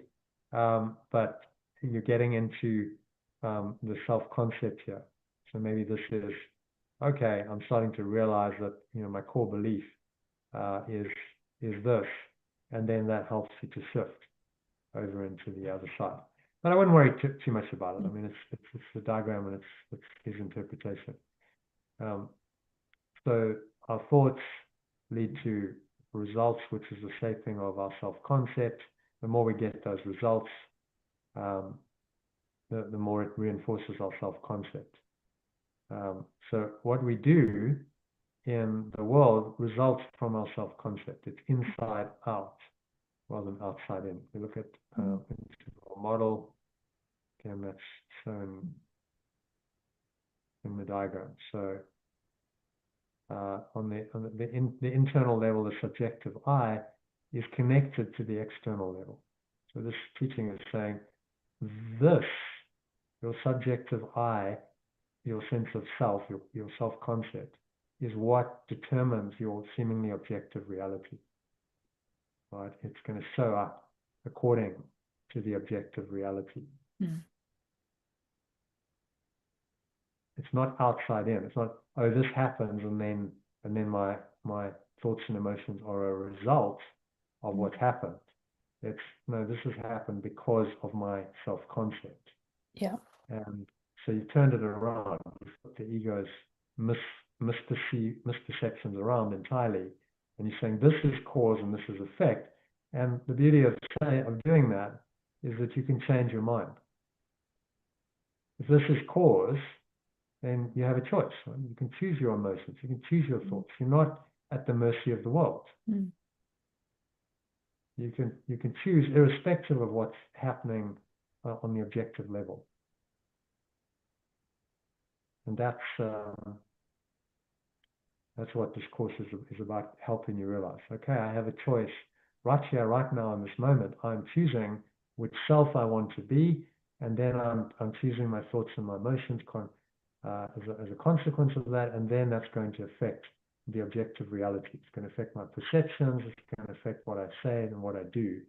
Speaker 1: but you're getting into the self-concept here. So maybe this is, okay, I'm starting to realize that my core belief is this, and then that helps you to shift over into the other side. But I wouldn't worry too much about it. I mean, it's the diagram and it's his interpretation. So our thoughts lead to results, which is the shaping of our self-concept. The more we get those results, the more it reinforces our self-concept. So what we do in the world results from our self-concept. It's inside out rather than outside in. We look at our model. Again, that's shown in the diagram. So on the internal level, the subjective I is connected to the external level. So this teaching is saying this, your subjective I, your sense of self, your self-concept, is what determines your seemingly objective reality. Right? It's going to show up according to the objective reality. It's not outside in. It's not, oh, this happens and then my thoughts and emotions are a result of what happened. It's, no, this has happened because of my self-concept.
Speaker 2: Yeah.
Speaker 1: And so you turned it around. You've put the ego's misperceptions around entirely. And you're saying this is cause and this is effect. And the beauty of doing that is that you can change your mind. If this is cause, then you have a choice. Right? You can choose your emotions. You can choose your thoughts. You're not at the mercy of the world. You can choose irrespective of what's happening on the objective level. And that's what this course is about, helping you realize. Okay, I have a choice right here, right now, in this moment. I'm choosing which self I want to be, and then I'm choosing my thoughts and my emotions as a consequence of that, and then that's going to affect the objective reality. It's going to affect my perceptions, it's going to affect what I say and what I do,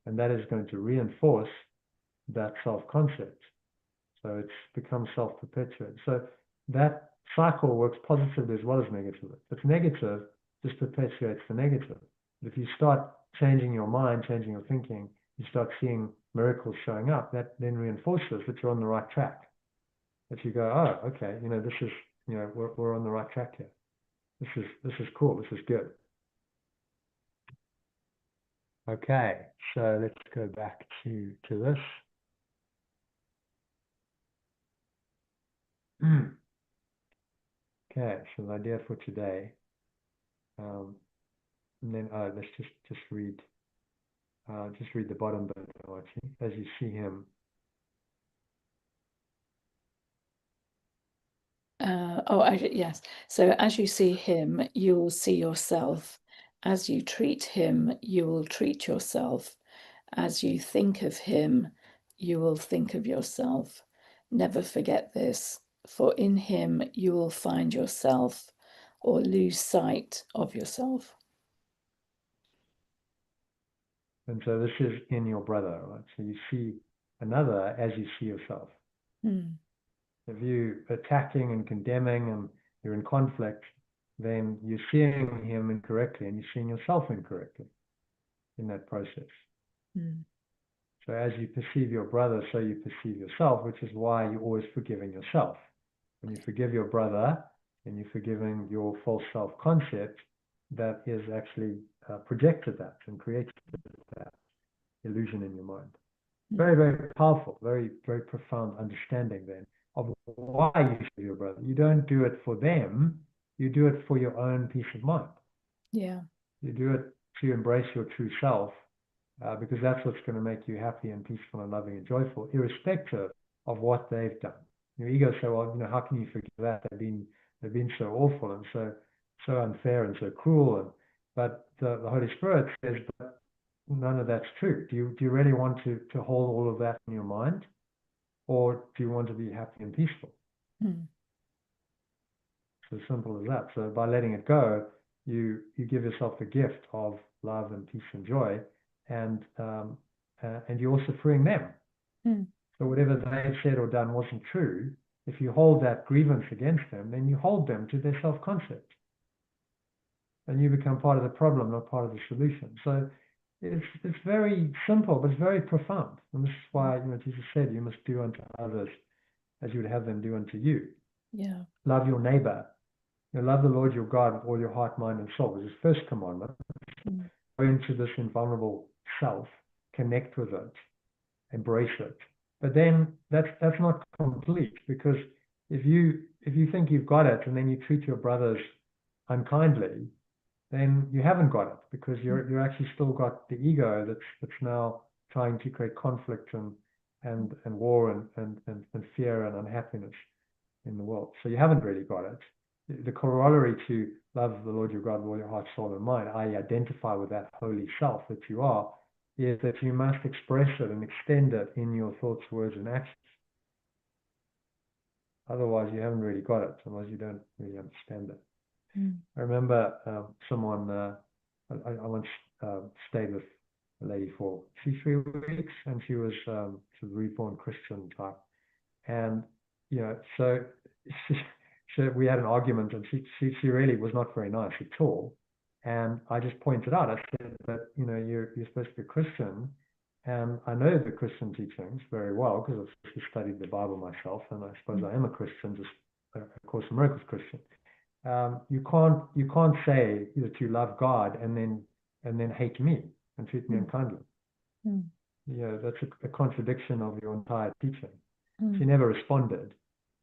Speaker 1: and that is going to reinforce that self-concept. So it's become self-perpetuating. So that cycle works positively as well as negatively. If it's negative, just perpetuates the negative. But if you start changing your mind, changing your thinking, you start seeing miracles showing up, that then reinforces that you're on the right track. That you go, oh, okay, this is, we're on the right track here. This is cool. This is good. Okay, so let's go back to this. Okay, so the idea for today, and then let's just read the bottom bit, actually. As you see him.
Speaker 2: Yes. So as you see him, you will see yourself. As you treat him, you will treat yourself. As you think of him, you will think of yourself. Never forget this, for in him you will find yourself or lose sight of yourself.
Speaker 1: And so this is in your brother, right? So you see another as you see yourself. If you're attacking and condemning and you're in conflict, then you're seeing him incorrectly and you're seeing yourself incorrectly in that process. So as you perceive your brother, so you perceive yourself, which is why you're always forgiving yourself. When you forgive your brother and you're forgiving your false self-concept, that is actually projected that and created that illusion in your mind. Very, very powerful, very, very profound understanding then of why you forgive your brother. You don't do it for them, you do it for your own peace of mind.
Speaker 2: Yeah.
Speaker 1: You do it to embrace your true self, because that's what's going to make you happy and peaceful and loving and joyful, irrespective of what they've done. Your ego says, well, how can you forgive that? They've been so awful and so unfair and so cruel. But the Holy Spirit says, but none of that's true. Do you really want to hold all of that in your mind? Or do you want to be happy and peaceful? So simple as that. So by letting it go, you give yourself the gift of love and peace and joy, and you're also freeing them. So whatever they said or done wasn't true. If you hold that grievance against them, then you hold them to their self-concept, and you become part of the problem, not part of the solution. So it's very simple, but it's very profound. And this is why Jesus said, "You must do unto others as you would have them do unto you."
Speaker 2: Yeah.
Speaker 1: Love your neighbor. Love the Lord your God with all your heart, mind, and soul. It's his first commandment. Go into this invulnerable self, connect with it, embrace it. But then that's not complete, because if you think you've got it and then you treat your brothers unkindly, then you haven't got it, because you're actually still got the ego that's now trying to create conflict and war and fear and unhappiness in the world. So you haven't really got it. The corollary to love the Lord your God with all your heart, soul, and mind, I identify with that holy self that you are, is that you must express it and extend it in your thoughts, words, and actions. Otherwise, you haven't really got it, otherwise you don't really understand it. I remember someone, I once stayed with a lady for 2-3 weeks, and she was a reborn Christian type. And, so we had an argument, and she really was not very nice at all. And I just pointed out, I said that, you're supposed to be a Christian, and I know the Christian teachings very well, because I've studied the Bible myself, and I suppose I am a Christian, just a Course in Miracles Christian. You can't say that you love God and then hate me and treat me unkindly. That's a contradiction of your entire teaching. She never responded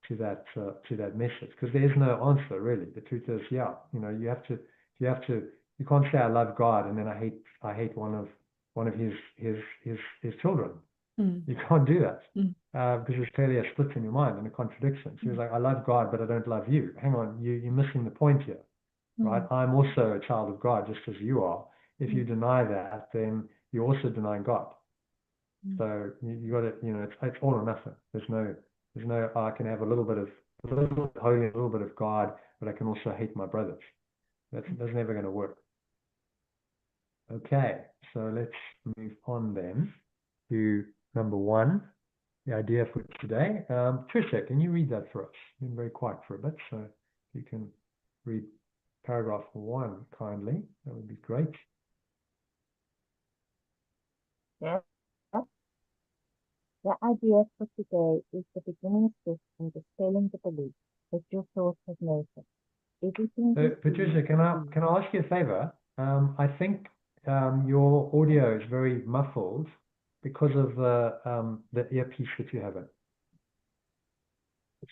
Speaker 1: to that message, because there is no answer really. The truth is, you can't say I love God and then I hate one of his children. You can't do that, because there's clearly a split in your mind and a contradiction. She was like, I love God, but I don't love you. Hang on, you're missing the point here, right? I'm also a child of God, just as you are. If you deny that, then you're also denying God. So you got to, it's all or nothing. There's no, I can have a little bit of holy, a little bit of God, but I can also hate my brothers. That's never going to work. Okay, so let's move on then to number 1, the idea for today. Trisha, can you read that for us? You've been very quiet for a bit, so if you can read paragraph 1 kindly, that would be great.
Speaker 3: Yeah. The idea for today is the beginning step in dispelling the belief that your thoughts have nature. Everything
Speaker 1: Patricia, can I ask you a favor? I think your audio is very muffled because of the earpiece that you have in.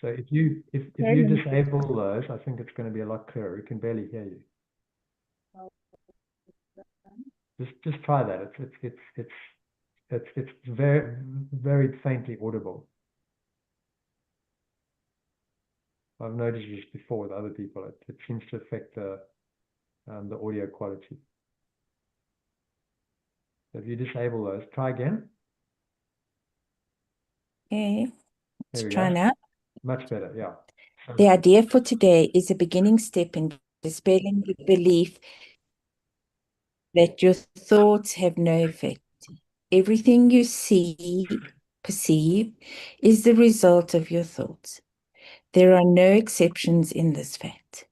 Speaker 1: So if you disable those, I think it's going to be a lot clearer. We can barely hear you. Just try that. It's very, very faintly audible. I've noticed this before with other people. It seems to affect the audio quality. So if you disable those, try again.
Speaker 3: Okay,
Speaker 1: There
Speaker 3: let's
Speaker 1: we
Speaker 3: try
Speaker 1: go.
Speaker 3: now.
Speaker 1: Much better, yeah. So,
Speaker 3: The idea for today is a beginning step in dispelling the belief that your thoughts have no effect. Everything you see, perceive, is the result of your thoughts. There are no exceptions in this fact.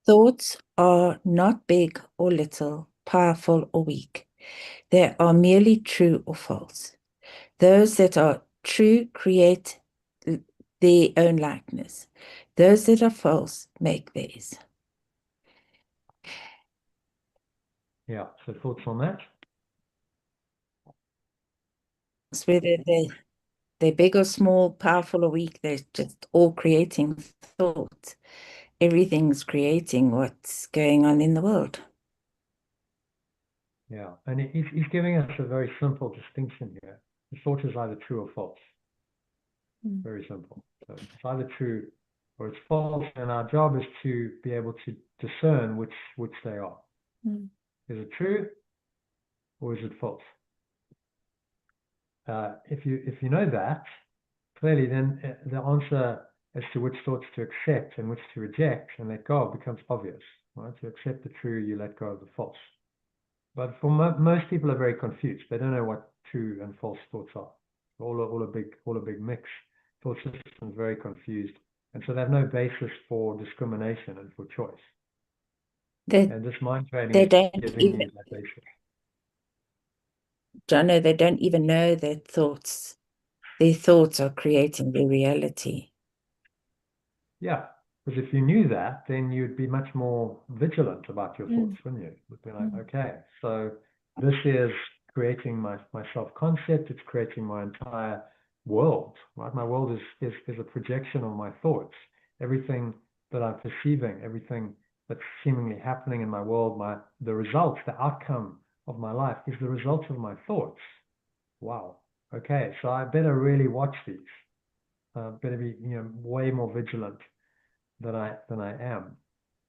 Speaker 3: Thoughts are not big or little, powerful or weak. They are merely true or false. Those that are true create their own likeness. Those that are false make theirs.
Speaker 1: yeah, so thoughts on that?
Speaker 3: Whether they're big or small, powerful or weak, they're just all creating thought. Everything's creating what's going on in the world.
Speaker 1: Yeah, and he's giving us a very simple distinction here. The thought is either true or false. Very simple. So it's either true or it's false, and our job is to be able to discern which they are. Is it true or is it false? If you know that clearly, then the answer as to which thoughts to accept and which to reject and let go of becomes obvious. Right? To accept the true, you let go of the false. But for most people are very confused. They don't know what true and false thoughts are. All a big mix. Thought system is very confused, and so they have no basis for discrimination and for choice. And this mind training is giving you that basis.
Speaker 3: Jono, they don't even know their thoughts are creating their reality.
Speaker 1: Yeah, because if you knew that, then you'd be much more vigilant about your thoughts, wouldn't you? You'd be like, okay, so this is creating my self-concept. It's creating my entire world, right? My world is a projection of my thoughts. Everything that I'm perceiving, everything that's seemingly happening in my world, the results, the outcome of my life is the result of my thoughts. Wow. Okay, so I better really watch these. Better be, way more vigilant than I am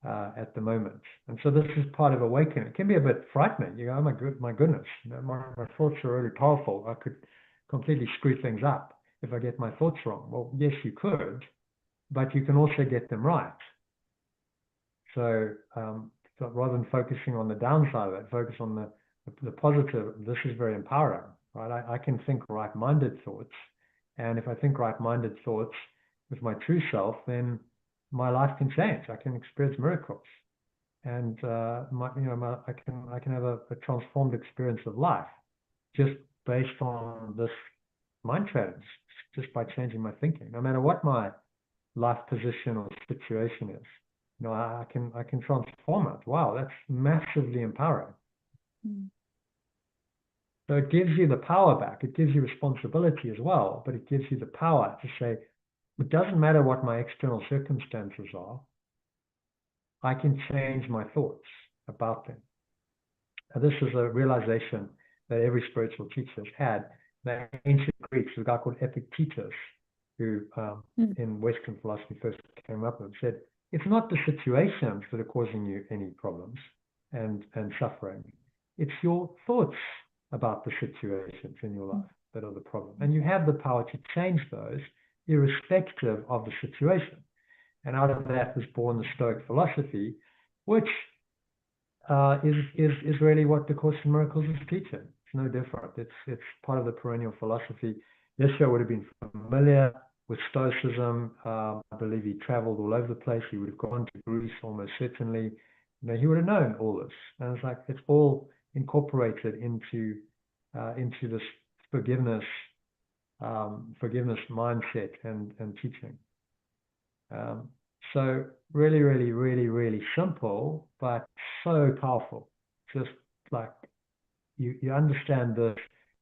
Speaker 1: at the moment. And so this is part of awakening. It can be a bit frightening. You go, oh my goodness, my thoughts are really powerful. I could completely screw things up if I get my thoughts wrong. Well, yes, you could, but you can also get them right. So rather than focusing on the downside of it, focus on the positive. This is very empowering, right? I can think right-minded thoughts. And if I think right-minded thoughts with my true self, then my life can change. I can experience miracles, and I can have a transformed experience of life just based on this mind training, just by changing my thinking. No matter what my life position or situation is, I can transform it. Wow, that's massively empowering. So it gives you the power back. It gives you responsibility as well, but it gives you the power to say, it doesn't matter what my external circumstances are, I can change my thoughts about them. Now, this is a realization that every spiritual teacher has had. The ancient Greeks, a guy called Epictetus, who in Western philosophy first came up and said, it's not the situations that are causing you any problems and suffering. It's your thoughts about the situations in your life that are the problem. And you have the power to change those irrespective of the situation. And out of that was born the Stoic philosophy, which is really what the Course in Miracles is teaching. It's no different. It's part of the perennial philosophy. Yeshua would have been familiar with Stoicism. I believe he traveled all over the place. He would have gone to Greece almost certainly. He would have known all this. And it's like it's all incorporated into this forgiveness mindset and teaching. So really, really, really, really simple, but so powerful. Just like you understand that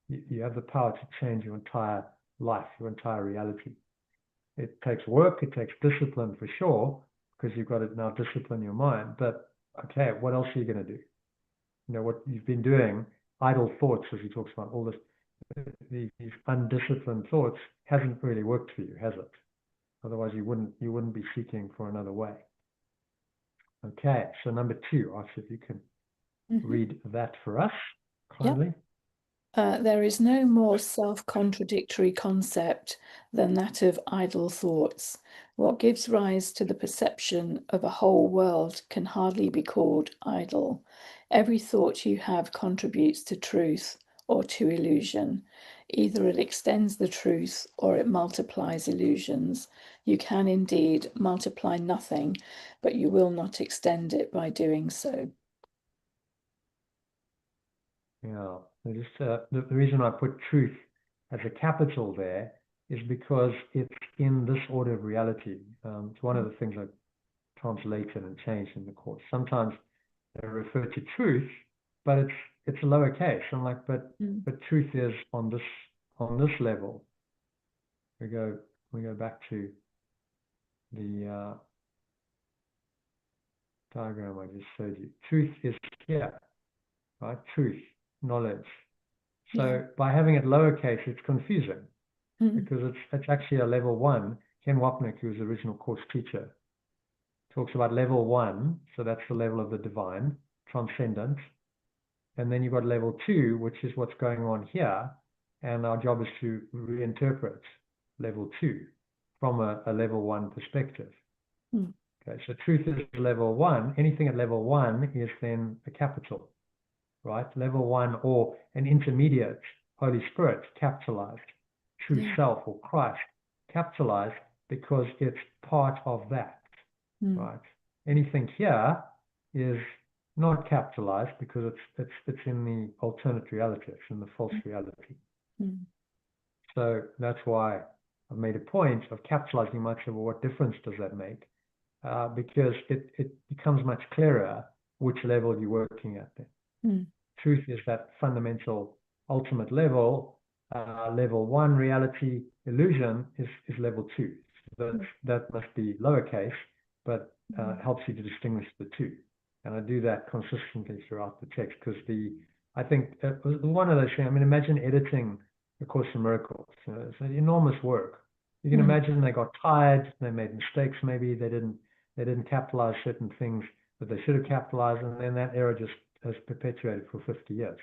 Speaker 1: you have the power to change your entire life, your entire reality. It takes work, it takes discipline for sure, because you've got to now discipline your mind. But okay, what else are you going to do? You know, what you've been doing, idle thoughts, as he talks about, all this, these undisciplined thoughts, hasn't really worked for you, has it? Otherwise, you wouldn't be seeking for another way. Okay, so number 2, Archie, if you can read that for us, kindly.
Speaker 2: Yep. There is no more self-contradictory concept than that of idle thoughts. What gives rise to the perception of a whole world can hardly be called idle. Every thought you have contributes to truth or to illusion. Either it extends the truth or it multiplies illusions. You can indeed multiply nothing, but you will not extend it by doing so.
Speaker 1: Yeah, just the reason I put truth as a capital there is because it's in this order of reality. It's one of the things I translated and changed in the course. Sometimes they refer to truth, but it's a lowercase. I'm like, but truth is on this level. We go back to the diagram I just showed you. Truth is here, right? Truth, knowledge. So by having it lowercase, it's confusing because it's actually a level 1. Ken Wapnick, who was the original course teacher, talks about level 1. So that's the level of the divine, transcendent. And then you've got level 2, which is what's going on here. And our job is to reinterpret level 2 from a level 1 perspective. Okay, so truth is level 1. Anything at level 1 is then a capital. Right? Level 1 or an intermediate, Holy Spirit, capitalized, true self or Christ, capitalized because it's part of that, right? Anything here is not capitalized because it's in the alternate reality, it's in the false reality. So that's why I've made a point of capitalizing much of what difference does that make? Because it becomes much clearer which level you're working at then. Truth is that fundamental ultimate level. Level 1 reality, illusion is level 2. So that must be lowercase, but helps you to distinguish the two. And I do that consistently throughout the text because I think one of those things, I mean, imagine editing A Course in Miracles. You know, it's an enormous work. You can imagine they got tired, they made mistakes, maybe they didn't capitalize certain things that they should have capitalized, and then that error just has perpetuated for 50 years.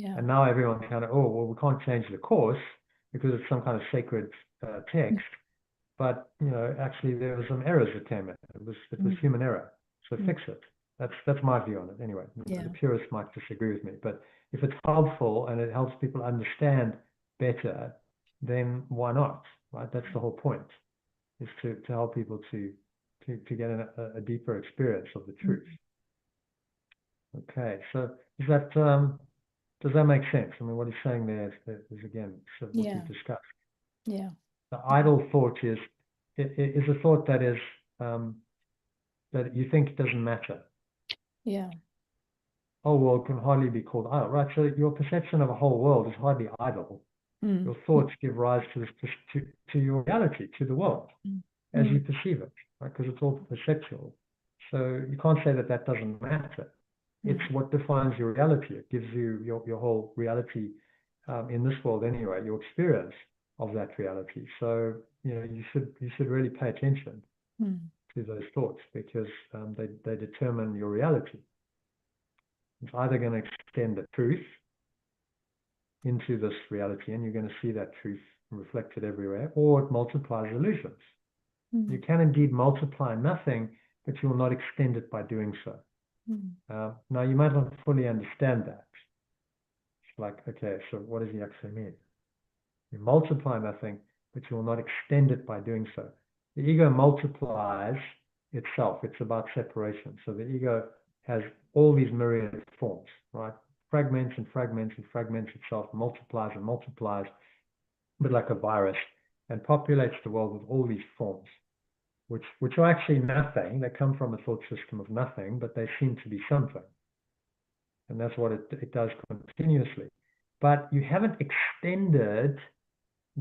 Speaker 1: And now everyone's kind of, oh, well, we can't change the course because it's some kind of sacred text. But, you know, actually there were some errors that came in. It was human error. So fix it. That's my view on it anyway. The purists might disagree with me. But if it's helpful and it helps people understand better, then why not? Right? That's the whole point, is to help people to get a deeper experience of the truth. Okay, so does that make sense? I mean, what he's saying there is again what we've discussed.
Speaker 2: Yeah.
Speaker 1: The idle thought is a thought that is that you think doesn't matter.
Speaker 2: Yeah.
Speaker 1: Oh, well, it can hardly be called idle, right? So your perception of a whole world is hardly idle. Your thoughts give rise to your reality, to the world, as you perceive it, right? Because it's all perceptual. So you can't say that doesn't matter. It's what defines your reality. It gives you your whole reality in this world anyway, your experience of that reality. So, you know, you should really pay attention to those thoughts because they determine your reality. It's either going to extend the truth into this reality and you're going to see that truth reflected everywhere, or it multiplies illusions. You can indeed multiply nothing, but you will not extend it by doing so. Now, you might not fully understand that. It's like, okay, so what does he actually mean? You multiply nothing, but you will not extend it by doing so. The ego multiplies itself. It's about separation. So the ego has all these myriad forms, right? Fragments and fragments and fragments itself, multiplies and multiplies, a bit like a virus, and populates the world with all these forms, which are actually nothing. They come from a thought system of nothing, but they seem to be something. And that's what it does continuously. But you haven't extended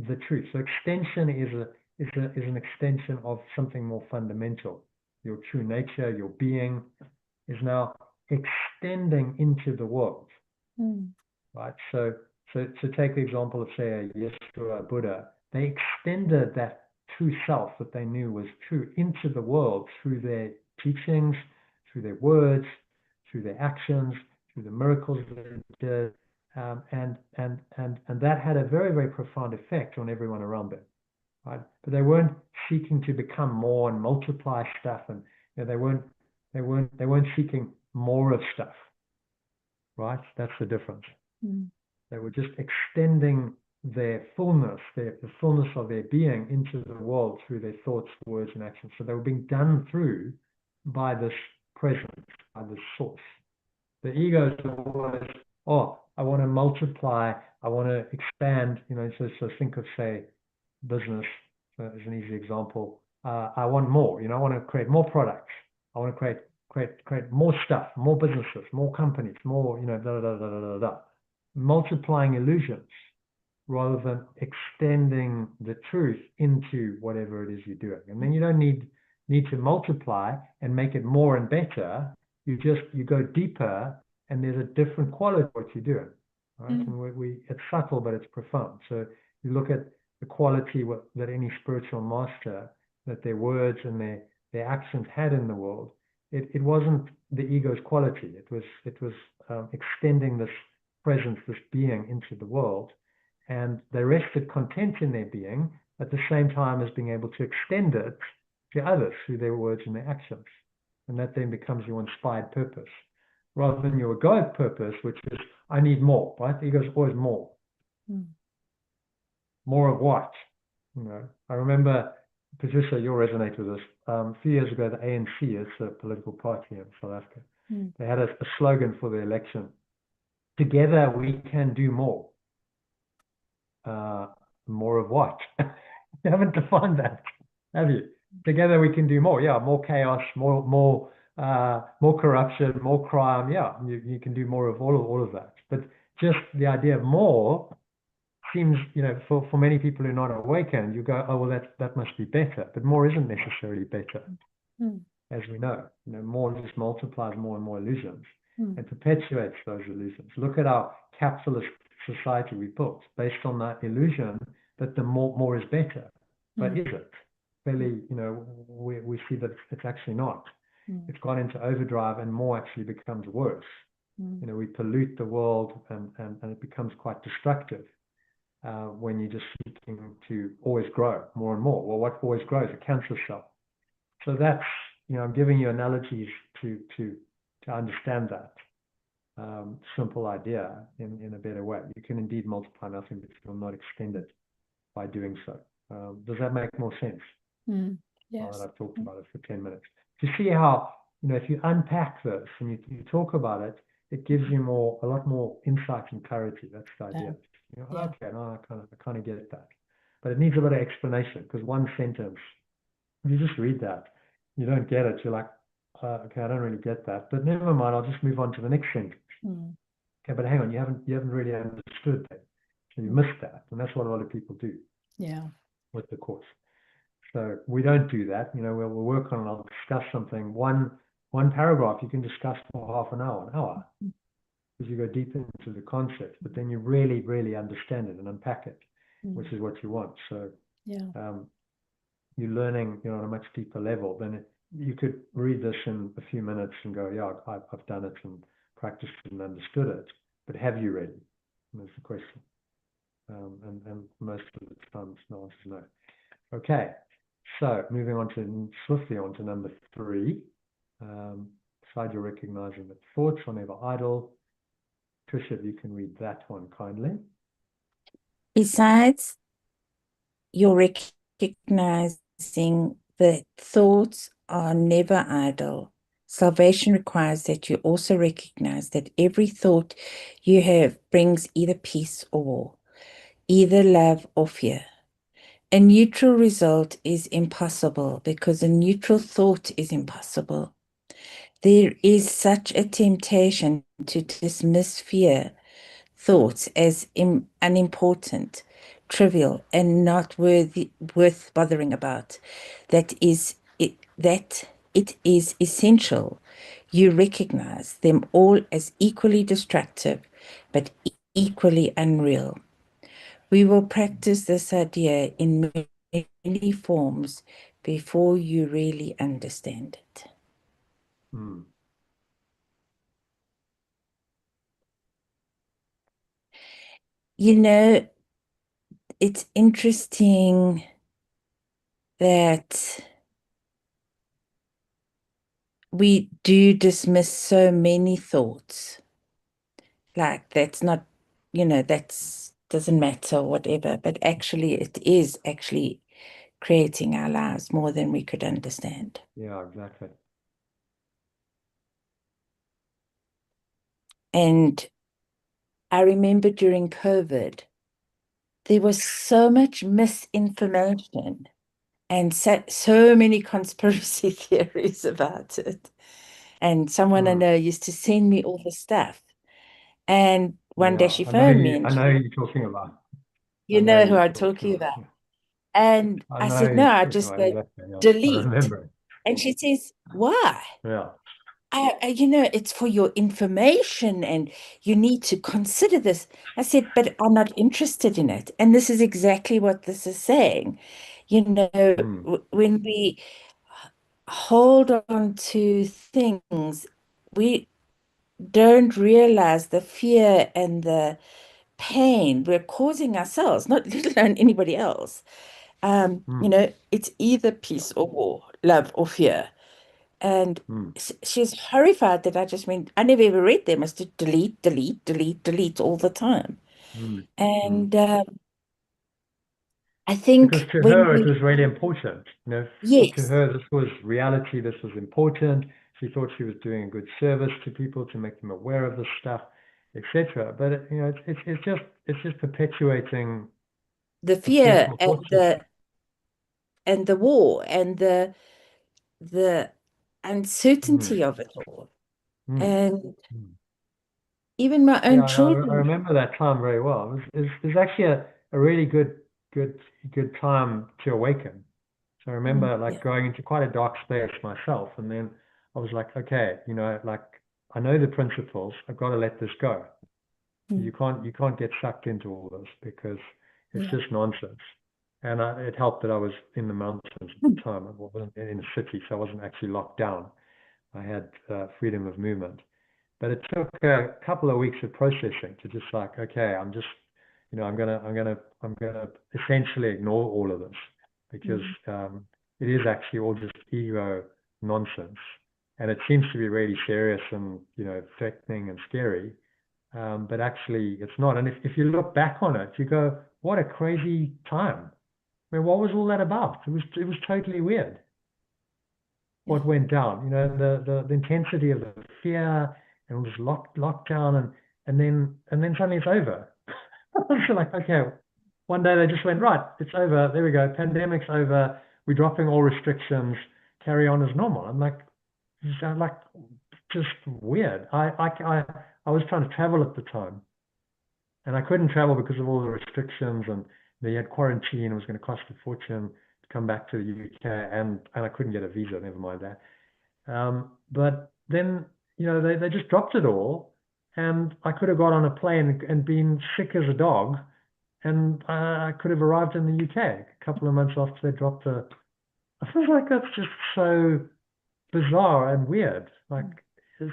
Speaker 1: the truth. So extension is an extension of something more fundamental. Your true nature, your being, is now extending into the world. Right? So take the example of, say, a Yeshua Buddha. They extended that true self that they knew was true into the world through their teachings, through their words, through their actions, through the miracles that they did. And that had a very, very profound effect on everyone around them. Right? But they weren't seeking to become more and multiply stuff, and they weren't seeking more of stuff. Right? That's the difference. They were just extending their fullness, the fullness of their being into the world through their thoughts, words, and actions. So they were being done through by this presence, by this source. The ego is always, I want to multiply, I want to expand, so think of, say, business as an easy example. I want more, I want to create more products. I want to create more stuff, more businesses, more companies, more, multiplying illusions rather than extending the truth into whatever it is you're doing. And then you don't need to multiply and make it more and better. You go deeper, and there's a different quality of what you're doing. Right? And it's subtle, but it's profound. So you look at the quality that any spiritual master, that their words and their actions had in the world. It wasn't the ego's quality. It was extending this presence, this being into the world, and they rested content in their being at the same time as being able to extend it to others through their words and their actions. And that then becomes your inspired purpose, rather than your egoic purpose, which is, I need more, right? The ego is always more. More of what? I remember, Patricia, you'll resonate with this. A few years ago, the ANC, is a political party in South Africa. They had a slogan for the election: together we can do more. More of what? You haven't defined that, have you? Together we can do more. Yeah, more chaos, more corruption, more crime. Yeah, you can do more of all of that. But just the idea of more seems, for many people who are not awakened, you go, oh, well, that must be better. But more isn't necessarily better, as we know. More just multiplies more and more illusions and perpetuates those illusions. Look at our capitalist society we built based on that illusion that the more is better. But is it? Clearly, we see that it's actually not. It's gone into overdrive, and more actually becomes worse. We pollute the world, and it becomes quite destructive when you're just seeking to always grow more and more. Well, what always grows? A cancer cell. So that's, I'm giving you analogies to understand that simple idea in a better way. You can indeed multiply nothing, but you'll not extend it by doing so. Does that make more sense?
Speaker 2: Yes.
Speaker 1: I've talked about it for 10 minutes. To see how, if you unpack this and you talk about it, it gives you a lot more insight and clarity. That's the idea. Okay, no, I kind of get that. But it needs a bit of explanation, because one sentence, if you just read that, you don't get it. You're like, okay, I don't really get that. But never mind, I'll just move on to the next sentence. Okay, but hang on, you haven't really understood that. So you missed that. And that's what a lot of people do. With the course. So we don't do that. We'll work on it. I'll discuss something. One paragraph you can discuss for half an hour, because you go deep into the concept, but then you really, really understand it and unpack it, which is what you want. So you're learning, on a much deeper level. Then you could read this in a few minutes and go, yeah, I've done it and practiced it and understood it. But have you really? And that's the question. And most of the times the answer is no. Okay, so moving on swiftly on to number 3. Beside you're recognizing that thoughts are never idle. Tricia, if you can read that one kindly.
Speaker 3: Besides, you're recognizing that thoughts are never idle. Salvation requires that you also recognize that every thought you have brings either peace or war, either love or fear. A neutral result is impossible, because a neutral thought is impossible. There is such a temptation to dismiss fear thoughts as unimportant, trivial, and not worth bothering about. That it is essential you recognize them all as equally destructive, but equally unreal. We will practice this idea in many forms before you really understand it.
Speaker 1: Mm.
Speaker 3: You know, it's interesting that we do dismiss so many thoughts. Like that's not, that's doesn't matter or whatever, but actually it is actually creating our lives more than we could understand.
Speaker 1: Yeah, exactly.
Speaker 3: And I remember during COVID, there was so much misinformation and so many conspiracy theories about it. And someone I know used to send me all the stuff. And one day
Speaker 1: Yeah,
Speaker 3: she phoned me and
Speaker 1: I know who you're talking about.
Speaker 3: you
Speaker 1: I know
Speaker 3: know who
Speaker 1: you're
Speaker 3: I'm
Speaker 1: talking
Speaker 3: talking about.
Speaker 1: about.
Speaker 3: And
Speaker 1: I
Speaker 3: I
Speaker 1: know
Speaker 3: said,
Speaker 1: who
Speaker 3: no,
Speaker 1: you're
Speaker 3: I
Speaker 1: talking
Speaker 3: just
Speaker 1: about,
Speaker 3: go
Speaker 1: exactly. Yeah. I
Speaker 3: delete.
Speaker 1: remember it.
Speaker 3: And she says, why?
Speaker 1: Yeah.
Speaker 3: It's for your information and you need to consider this. I said, but I'm not interested in it. And this is exactly what this is saying. When we hold on to things, we don't realize the fear and the pain we're causing ourselves, not let alone anybody else. It's either peace or war, love or fear. And she's horrified that I just went, I never ever read them. I just delete, delete, delete, delete all the time. And I
Speaker 1: Because
Speaker 3: think
Speaker 1: to
Speaker 3: when
Speaker 1: her, it
Speaker 3: we,
Speaker 1: was really important. To
Speaker 3: yes,
Speaker 1: her, this was reality. This was important. She thought she was doing a good service to people to make them aware of this stuff, etc. But it's just perpetuating
Speaker 3: the
Speaker 1: a
Speaker 3: fear
Speaker 1: fearful
Speaker 3: and
Speaker 1: thought system.
Speaker 3: the war and the
Speaker 1: Mm,
Speaker 3: uncertainty of it all.
Speaker 1: mm,
Speaker 3: And
Speaker 1: mm.
Speaker 3: even my
Speaker 1: Yeah,
Speaker 3: own
Speaker 1: I
Speaker 3: children.
Speaker 1: remember that time very well. It was actually a really good, good time to awaken. So I remember like
Speaker 3: Yeah.
Speaker 1: going into quite a dark space myself, and then I was like, okay, like I know the principles. I've got to let this go.
Speaker 3: Mm,
Speaker 1: You can't get sucked into all this because it's
Speaker 3: yeah.
Speaker 1: just nonsense. And it helped that I was in the mountains at the time. I wasn't in a city, so I wasn't actually locked down. I had freedom of movement. But it took a couple of weeks of processing to just like, okay, I'm just, I'm gonna essentially ignore all of this because it is actually all just ego nonsense, and it seems to be really serious and threatening and scary, but actually it's not. And if you look back on it, you go, what a crazy time. I mean, what was all that about? It was totally weird what went down. The intensity of the fear and all this lockdown, and then suddenly it's over. So like, okay, one day they just went, right, it's over. There we go. Pandemic's over. We're dropping all restrictions. Carry on as normal. I'm like, just weird. I was trying to travel at the time, and I couldn't travel because of all the restrictions, and they had quarantine. It was going to cost a fortune to come back to the UK, and I couldn't get a visa. Never mind that. But then, they just dropped it all, and I could have got on a plane and been sick as a dog, and I could have arrived in the UK a couple of months after they dropped the. I feel like that's just so bizarre and weird. Like,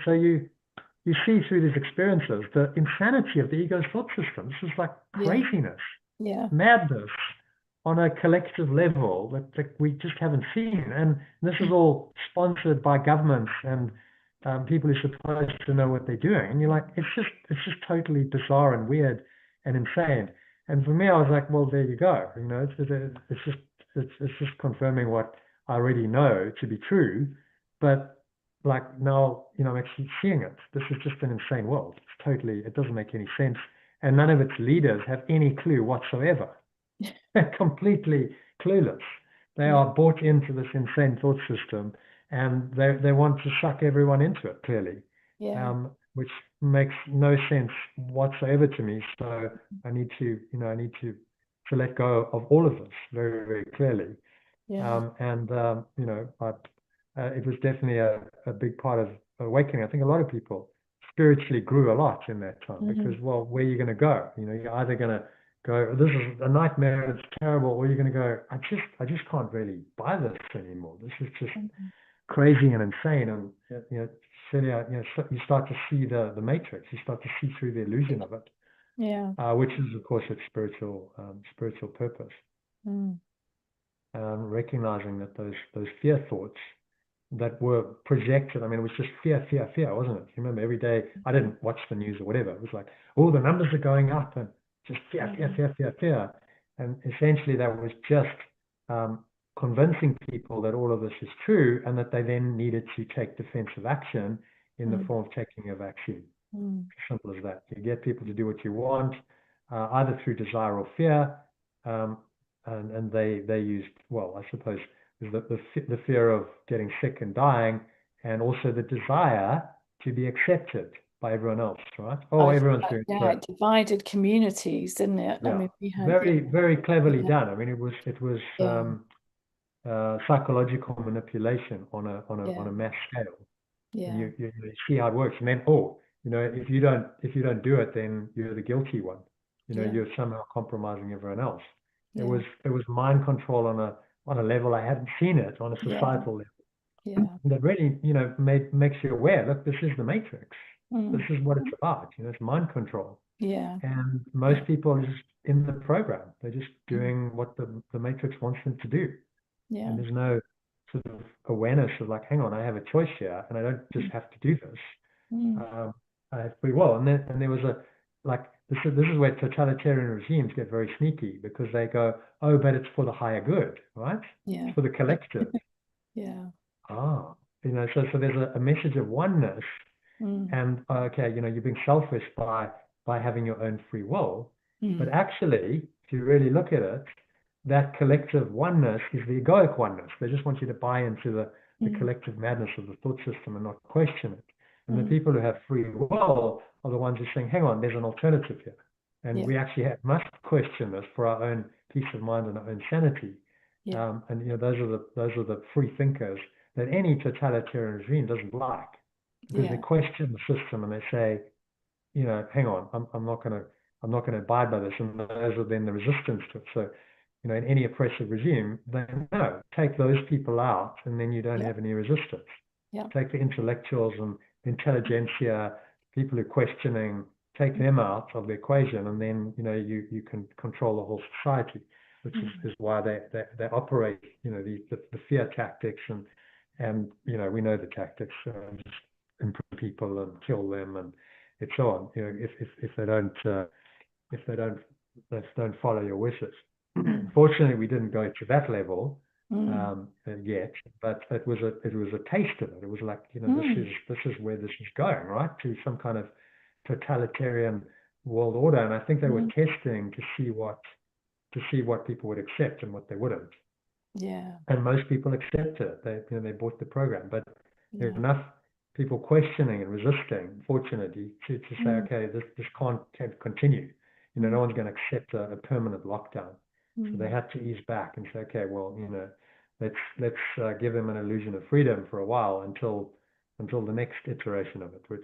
Speaker 1: so you see through these experiences the insanity of the ego's thought system. This is like
Speaker 2: Yeah.
Speaker 1: craziness,
Speaker 2: Yeah.
Speaker 1: madness on a collective level that we just haven't seen. And this is all sponsored by governments and people who are supposed to know what they're doing. And you're like, it's just totally bizarre and weird and insane. And for me, I was like, well, there you go. It's just confirming what I already know to be true. But like now, I'm actually seeing it. This is just an insane world. It doesn't make any sense. And none of its leaders have any clue whatsoever. They're completely clueless. They are bought into this insane thought system, and they want to suck everyone into it, clearly, which makes no sense whatsoever to me. So I need to let go of all of this very, very clearly. It was definitely a big part of awakening. I think a lot of people spiritually grew a lot in that time because, well, where are you going to go? You're either going to go, this is a nightmare, it's terrible, or you're going to go, I just can't really buy this anymore. This is just crazy and insane. And you start to see the matrix. You start to see through the illusion of it. Which is, of course, its spiritual purpose. Recognizing that those fear thoughts that were projected, I mean, it was just fear, wasn't it? You remember, every day, I didn't watch the news or whatever. It was like, oh, the numbers are going up, and just fear. And essentially, that was just convincing people that all of this is true, and that they then needed to take defensive action in the form of taking a vaccine. Simple as that. You get people to do what you want, either through desire or fear, and they used, well, I suppose, the fear of getting sick and dying, and also the desire to be accepted by everyone else, right? Oh, everyone's doing it.
Speaker 2: It divided communities, didn't it?
Speaker 1: Yeah.
Speaker 2: I mean, we had,
Speaker 1: very cleverly done. I mean, it was psychological manipulation on a mass scale. And you see how it works, and then if you don't do it, then you're the guilty one. You're somehow compromising everyone else. It was mind control on a level I hadn't seen it on a societal level. That really makes you aware. Look, this is the matrix. This is what it's about. It's mind control. And most people are just in the program. They're just doing what the matrix wants them to do. And there's no sort of awareness of like, hang on, I have a choice here, and I don't just have to do this. I have free will. And there was this is where totalitarian regimes get very sneaky, because they go, oh, but it's for the higher good, right? It's for the collective. So there's a message of oneness, and okay, you're being selfish by having your own free will, but actually, if you really look at it, that collective oneness is the egoic oneness. They just want you to buy into the collective madness of the thought system and not question it. And the people who have free will are the ones who are saying, hang on, there's an alternative here. And we actually must question this for our own peace of mind and our own sanity. Those are the free thinkers that any totalitarian regime doesn't like, because they question the system and they say, hang on, I'm not going to abide by this. And those are then the resistance to it. So, in any oppressive regime, they know, take those people out, and then you don't have any resistance. Take the intellectuals and the intelligentsia, people who are questioning, take them out of the equation, and then you can control the whole society, which is why they operate the fear tactics, and we know the tactics, just imprison people and kill them and so on. If they don't follow your wishes. Fortunately, we didn't go to that level yet, but it was a taste of it. It was like, this is where this is going, right? To some kind of totalitarian world order. And I think they were testing to see what people would accept and what they wouldn't. And most people accepted it. They bought the program, but there are enough people questioning and resisting, fortunately, to say, okay, this can't continue. No one's going to accept a permanent lockdown. So they had to ease back and say, okay, well, let's give them an illusion of freedom for a while until the next iteration of it, which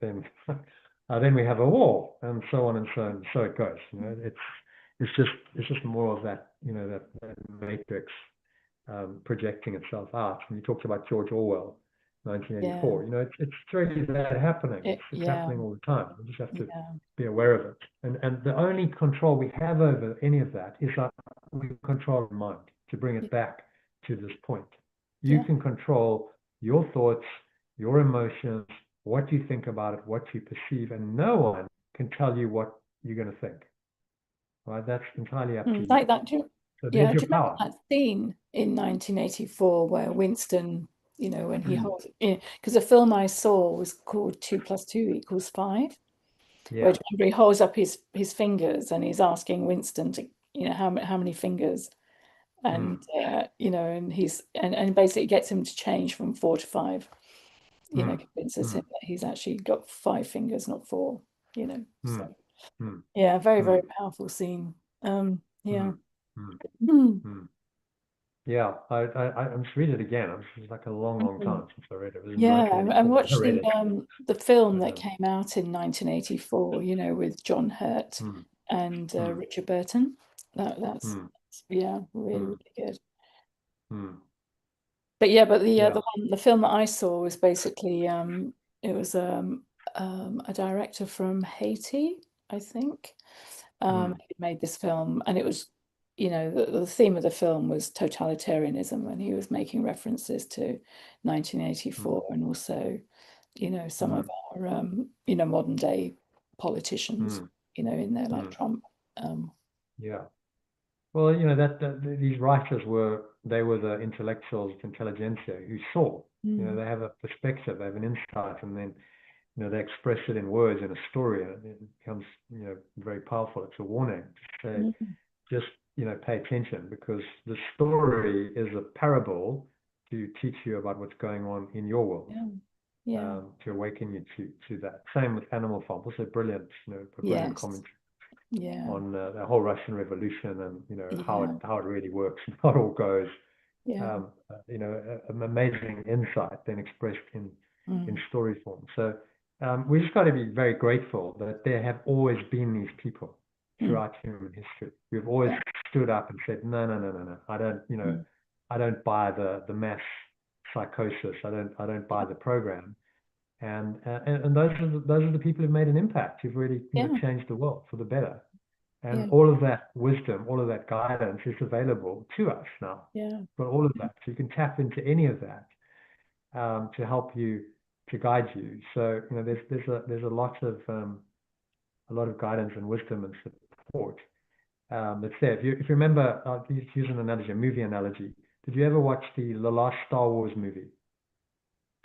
Speaker 1: then we have a war, and so on and so on. So it goes. It's just more of that that matrix projecting itself out. And you talked about George Orwell, 1984. It's really that happening. It's happening all the time. We just have to be aware of it. And the only control we have over any of that is that we control our mind to bring it back to this point. You can control your thoughts, your emotions, what you think about it, what you perceive, and no one can tell you what you're going to think. Right? That's entirely up to you.
Speaker 2: Like that.
Speaker 1: So there's your power.
Speaker 2: That scene in 1984 where Winston, when he holds, because the film I saw was called 2 + 2 = 5. Where he holds up his fingers and he's asking Winston to, how many fingers and you know, and he's and basically gets him to change from 4 to 5. You know, convinces him that he's actually got 5 fingers, not 4. You know, so yeah, very, very powerful scene. Yeah.
Speaker 1: Yeah, I must read it again. It's like a long time since I read it. It was in
Speaker 2: Yeah,
Speaker 1: 1984
Speaker 2: and watch
Speaker 1: I read it.
Speaker 2: the film that came out in 1984, you know, with John Hurt and Richard Burton. That's yeah, really, really good. But yeah, but the film that I saw was basically it was a director from Haiti, I think. Who made this film, and it was, you know, the theme of the film was totalitarianism, and he was making references to 1984 and also, you know, some of our you know, modern day politicians, you know, in there, like Trump.
Speaker 1: Yeah. Well, you know, these writers were the intellectuals, intelligentsia, who saw, you know, they have a perspective, they have an insight, and then, you know, they express it in words, in a story, and it becomes, you know, very powerful. It's a warning to say, just, you know, pay attention, because the story is a parable to teach you about what's going on in your world. To awaken you to that. Same with Animal Farm. Also brilliant, you know, brilliant commentary on the whole Russian Revolution, and, you know, how it really works and how it all goes. You know, an amazing insight then expressed in story form. So we just got to be very grateful that there have always been these people throughout human history. We've always stood up and said, no, I don't, you know, I don't buy the mass psychosis. I don't buy the program. And those are the people who've made an impact, who've really, you know, changed the world for the better. And all of that wisdom, all of that guidance is available to us now. For all of that, so you can tap into any of that to help you, to guide you. So, you know, there's a lot of guidance and wisdom and support that's there. If you remember, I'll use an analogy, a movie analogy. Did you ever watch the last Star Wars movie?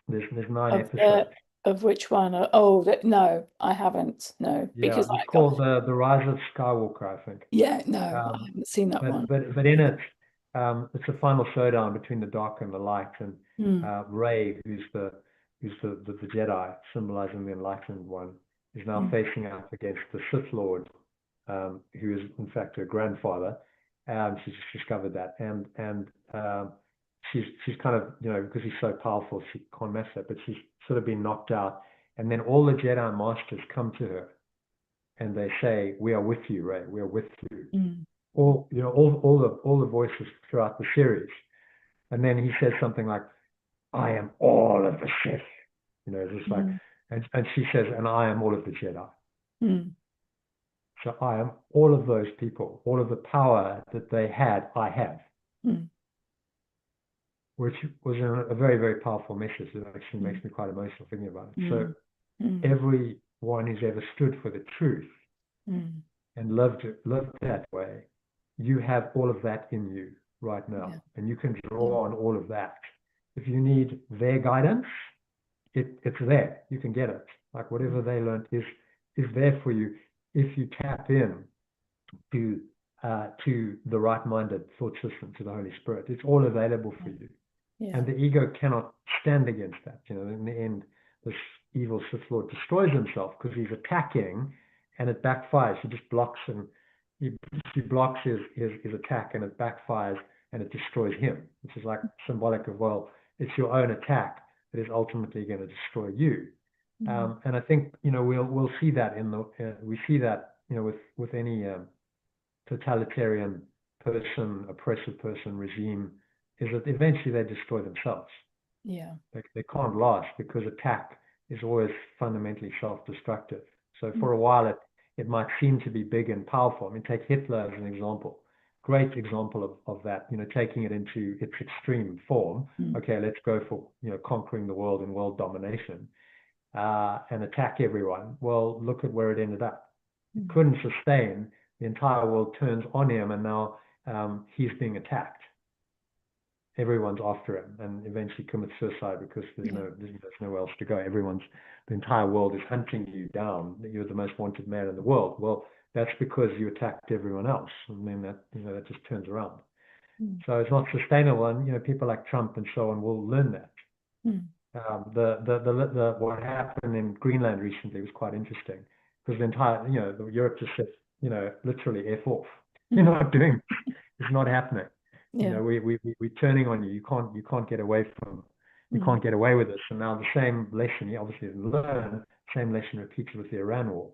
Speaker 1: There's 9 episodes.
Speaker 2: Of which one? Oh, no, I haven't. No, because
Speaker 1: it's called the Rise of Skywalker, I think.
Speaker 2: No, I haven't seen that one.
Speaker 1: But in it, it's a final showdown between the dark and the light, and Rey, who's the Jedi, symbolizing the enlightened one, is now facing up against the Sith Lord, who is in fact her grandfather. She's just discovered that, and she's kind of, you know, because he's so powerful, she can't mess it, but she's sort of been knocked out. And then all the Jedi Masters come to her and they say, "We are with you, Rey. We are with you." All, you know, all the voices throughout the series. And then he says something like, "I am all of the Sith." You know, just like, and she says, "And I am all of the Jedi." So I am all of those people, all of the power that they had, I have. Which was a very, very powerful message. It actually makes me quite emotional thinking about it. So everyone who's ever stood for the truth and lived that way, you have all of that in you right now. And you can draw on all of that. If you need their guidance, it's there. You can get it. Like whatever they learned is there for you if you tap in to the right-minded thought system, to the Holy Spirit. It's all available for you. And the ego cannot stand against that. You know, in the end, this evil Sith Lord destroys himself because he's attacking, and it backfires. He just blocks, and he blocks his attack, and it backfires, and it destroys him, which is like symbolic of, well, it's your own attack that is ultimately going to destroy you. And I think, you know, we'll see that we see that, you know, with any totalitarian person, oppressive person, regime, is that eventually they destroy themselves. They can't last, because attack is always fundamentally self-destructive. So for a while it might seem to be big and powerful. I mean, take Hitler as an example. Great example of that, you know, taking it into its extreme form. Okay, let's go for, you know, conquering the world and world domination, and attack everyone. Well, look at where it ended up. It couldn't sustain. The entire world turns on him, and now he's being attacked. Everyone's after him, and eventually commits suicide because there's nowhere else to go. The entire world is hunting you down. You're the most wanted man in the world. Well, that's because you attacked everyone else, and then that just turns around. So it's not sustainable. And, you know, people like Trump and so on will learn that. What happened in Greenland recently was quite interesting, because the entire, you know, Europe just said, you know, literally F off. You're not doing it. It's not happening. You know, we're turning on you. You can't get away from, you can't get away with this. And now the same lesson, you obviously didn't learn, same lesson repeated with the Iran war.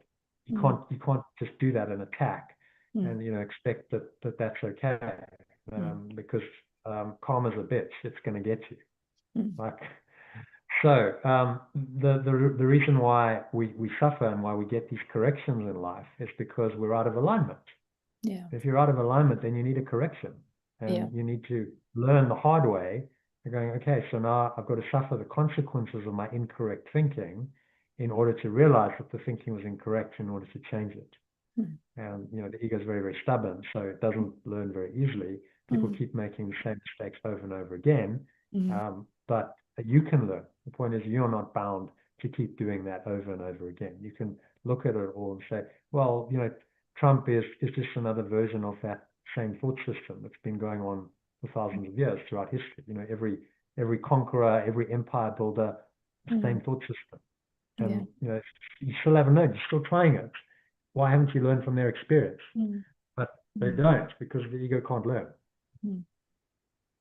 Speaker 1: You can't just do that and attack and, you know, expect that's okay. Because karma's a bitch. It's going to get you. Like, so the reason why we suffer and why we get these corrections in life is because we're out of alignment.
Speaker 2: Yeah.
Speaker 1: If you're out of alignment, then you need a correction, and you need to learn the hard way. You're going, okay, so now I've got to suffer the consequences of my incorrect thinking in order to realize that the thinking was incorrect, in order to change it. And, you know, the ego is very, very stubborn, so it doesn't learn very easily. People keep making the same mistakes over and over again, but you can learn. The point is, you're not bound to keep doing that over and over again. You can look at it all and say, well, you know, Trump is just another version of that same thought system that's been going on for thousands of years throughout history. You know, every conqueror, every empire builder, same thought system. And, you know, you still haven't learned. You're still trying it. Why haven't you learned from their experience? But they don't, because the ego can't learn.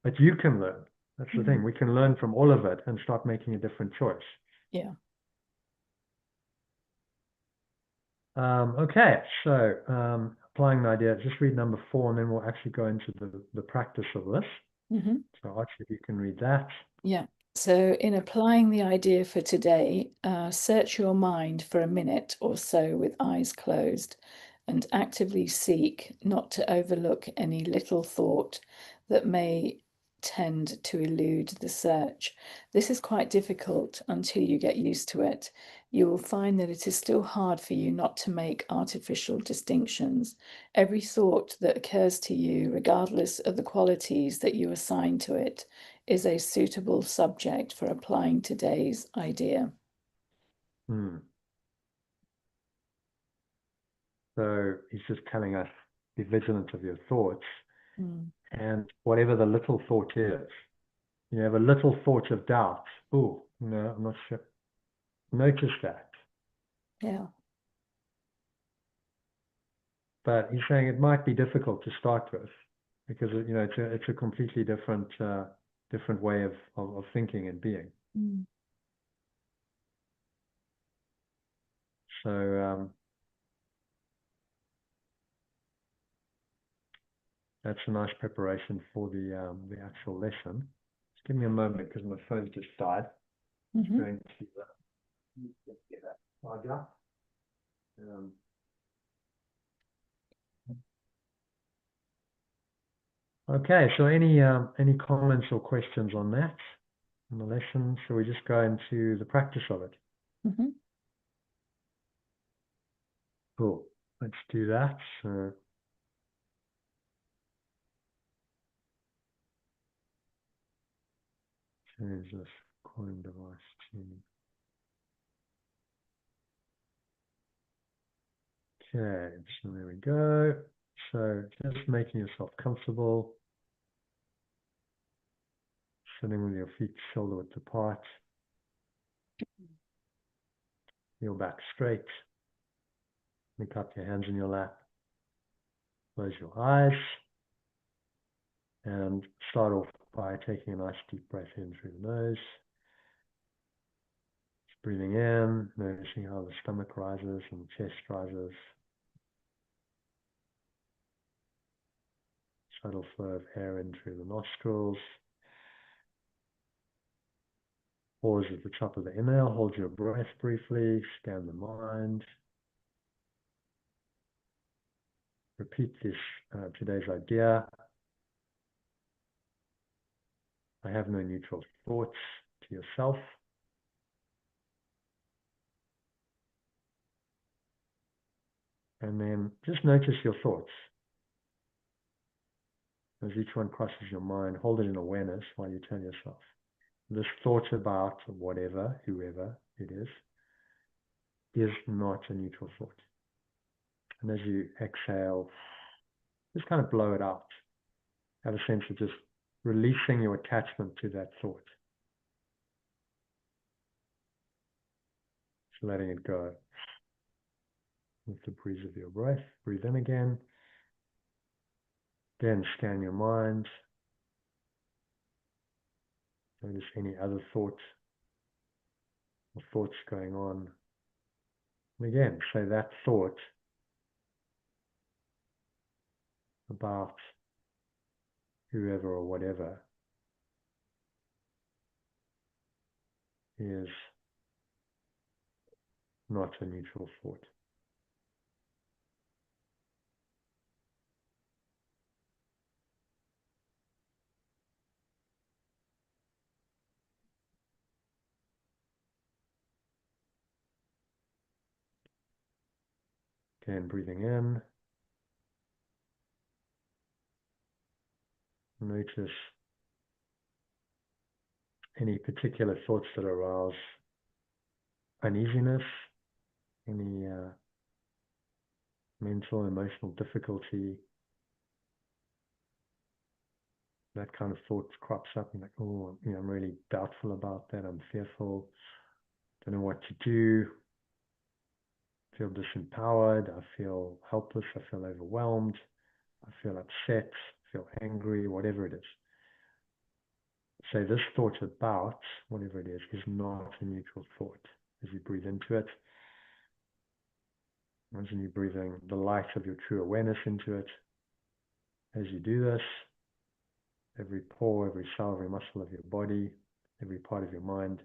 Speaker 1: But you can learn. That's the thing. We can learn from all of it and start making a different choice.
Speaker 2: Yeah.
Speaker 1: Okay, so applying the idea, just read number 4, and then we'll actually go into the practice of this. So Archie, if you can read that.
Speaker 2: Yeah. So in applying the idea for today, search your mind for a minute or so with eyes closed and actively seek not to overlook any little thought that may tend to elude the search. This is quite difficult until you get used to it. You will find that it is still hard for you not to make artificial distinctions. Every thought that occurs to you, regardless of the qualities that you assign to it, is a suitable subject for applying today's idea.
Speaker 1: So he's just telling us, be vigilant of your thoughts. And whatever the little thought is, you have a little thought of doubt. Oh, no, I'm not sure. Notice that.
Speaker 2: Yeah.
Speaker 1: But he's saying it might be difficult to start with, because, you know, it's a completely different way of thinking and being. So that's a nice preparation for the actual lesson. Just give me a moment, because my phone just died. Just going to get that charger. Okay, so any comments or questions on that, on the lesson? Shall we just go into the practice of it? Cool. Let's do that. So change this recording device to. Okay, so there we go. So just making yourself comfortable, sitting with your feet shoulder width apart, your back straight, link up your hands in your lap, close your eyes, and start off by taking a nice deep breath in through the nose. Just breathing in, noticing how the stomach rises and the chest rises. Subtle flow of air in through the nostrils. Pause at the top of the inhale, hold your breath briefly, scan the mind. Repeat this, today's idea. I have no neutral thoughts, to yourself. And then just notice your thoughts. As each one crosses your mind, hold it in awareness while you tell yourself, this thought about whatever, whoever it is not a neutral thought. And as you exhale, just kind of blow it out. have a sense of just releasing your attachment to that thought. Just letting it go. With the breeze of your breath, breathe in again. Then scan your mind. Notice any other thoughts or thoughts going on. And again, say that thought about whoever or whatever is not a neutral thought. Again, breathing in. Notice any particular thoughts that arouse uneasiness, any mental, emotional difficulty. That kind of thought crops up and like, oh, I'm really doubtful about that. I'm fearful. Don't know what to do. I feel disempowered. I feel helpless. I feel overwhelmed. I feel upset. I feel angry, whatever it is. Say this thought about whatever it is not a neutral thought. As you breathe into it, imagine you breathing the light of your true awareness into it. As you do this, every pore, every cell, every muscle of your body, every part of your mind,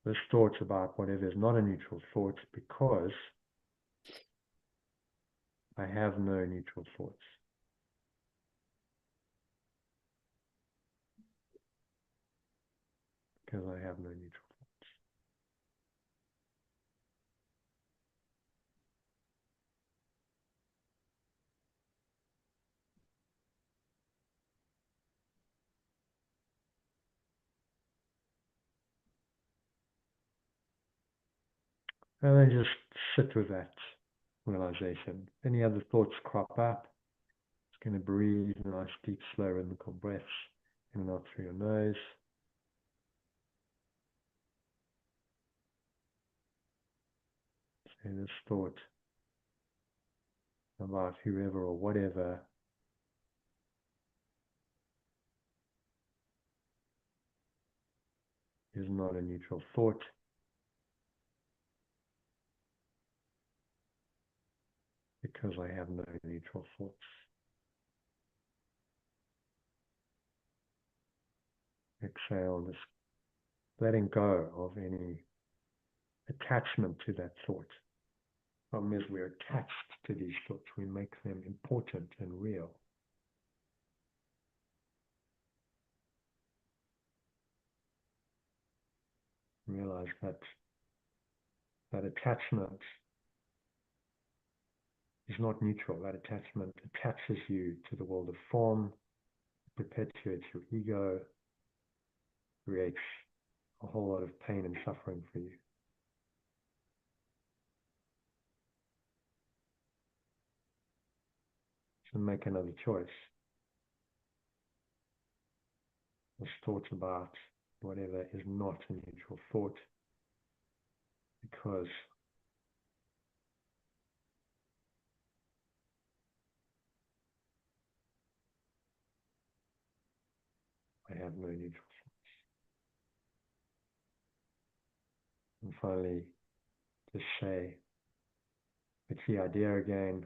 Speaker 1: this thought about whatever is not a neutral thought, because I have no neutral thoughts. Because I have no neutral thoughts. And then just sit with that realization. Any other thoughts crop up, just going to breathe nice, deep, slow, rhythmical breaths in and out through your nose. Say this thought about whoever or whatever is not a neutral thought. Because I have no neutral thoughts. Exhale, just letting go of any attachment to that thought. The problem is we're attached to these thoughts. We make them important and real. Realize that that attachment is not neutral. That attachment attaches you to the world of form, perpetuates your ego, creates a whole lot of pain and suffering for you. So make another choice. This thought about whatever is not a neutral thought, because I have no neutral thoughts. And finally, just say, it's the idea again,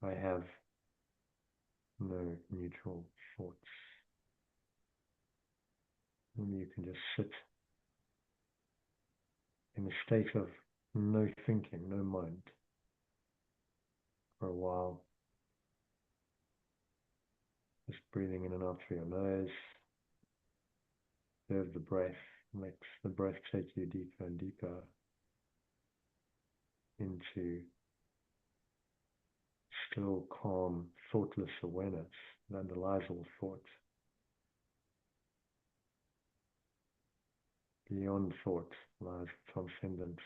Speaker 1: I have no neutral thoughts. And you can just sit in a state of no thinking, no mind, for a while. Just breathing in and out through your nose. Observe the breath. Makes the breath take you deeper and deeper into still, calm, thoughtless awareness that underlies all thought. Beyond thought lies a transcendent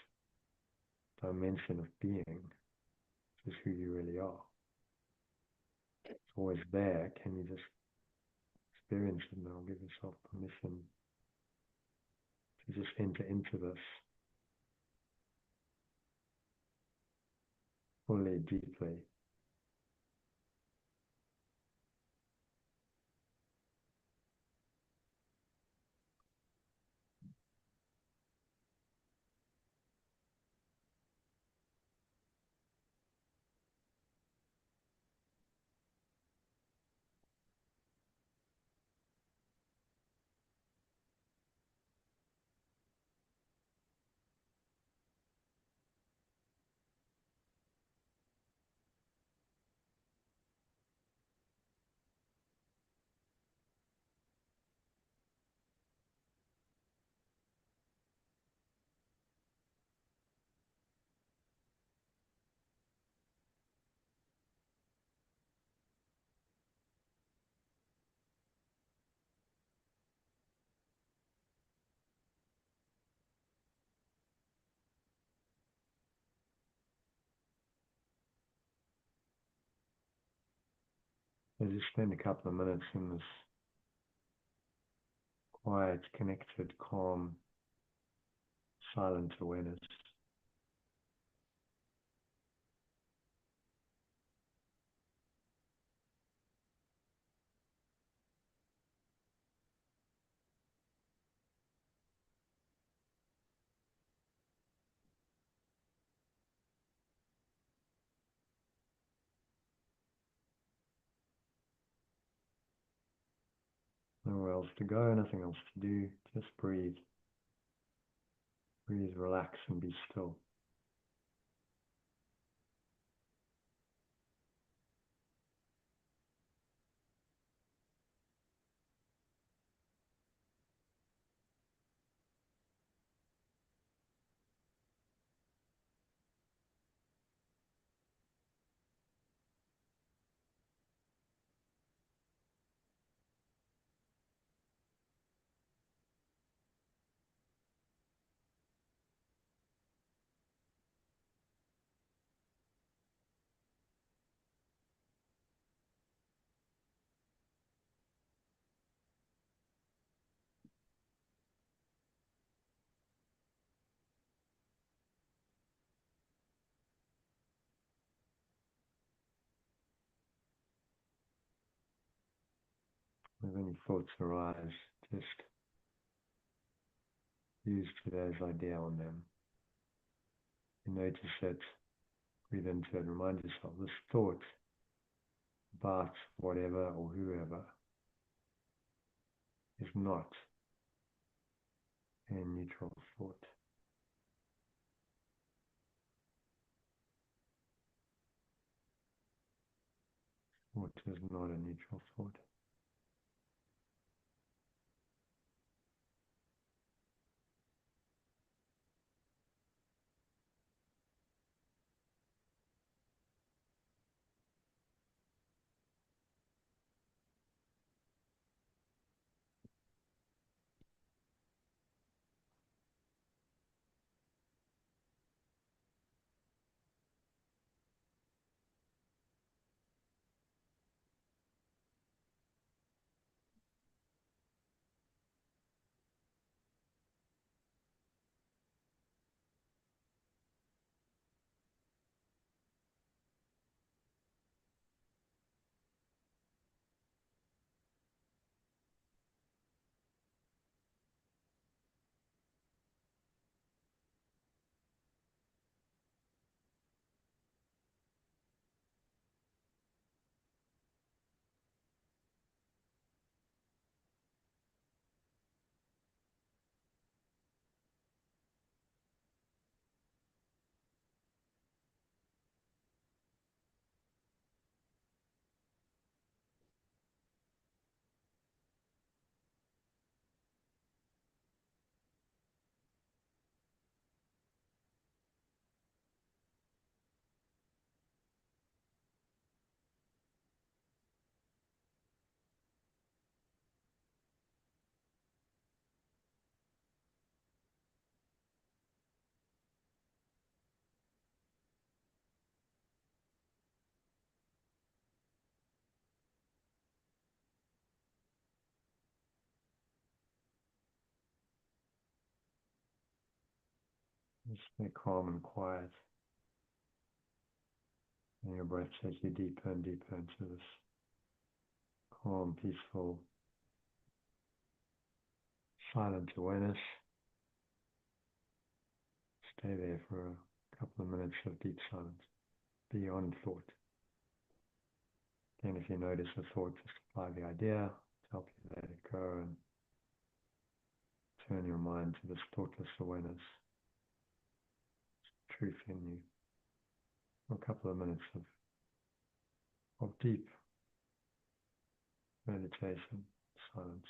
Speaker 1: dimension of being, which is who you really are. It's always there. Can you just experience it now? Give yourself permission to just enter into this fully, deeply. So just spend a couple of minutes in this quiet, connected, calm, silent awareness. Nowhere else to go, nothing else to do. Just breathe. Breathe, relax, and be still. If any thoughts arise, just use today's idea on them. You notice it, breathe into it, remind yourself this thought about whatever or whoever is not a neutral thought. Thought is not a neutral thought. Just stay calm and quiet. And your breath takes you deeper and deeper into this calm, peaceful, silent awareness. Stay there for a couple of minutes of deep silence, beyond thought. Again, if you notice a thought, just apply the idea to help you let it go and turn your mind to this thoughtless awareness, truth in you. For a couple of minutes of deep meditation, silence.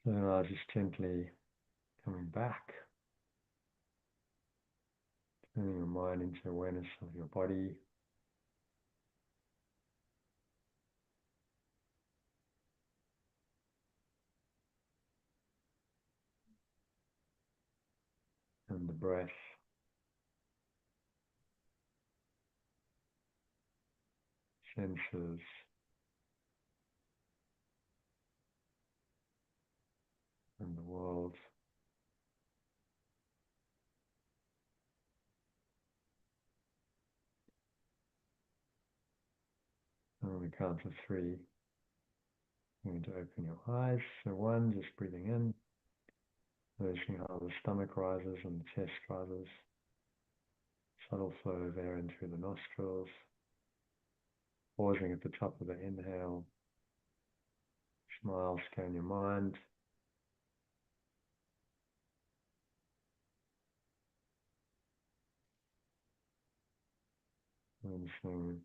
Speaker 1: So now just gently coming back, turning your mind into awareness of your body. And the breath, senses, and the world. And on the count of 3, you're going to open your eyes. So 1, just breathing in, noticing how the stomach rises and the chest rises. Subtle flow of air in through the nostrils. Pausing at the top of the inhale. Smile, scan your mind. Noticing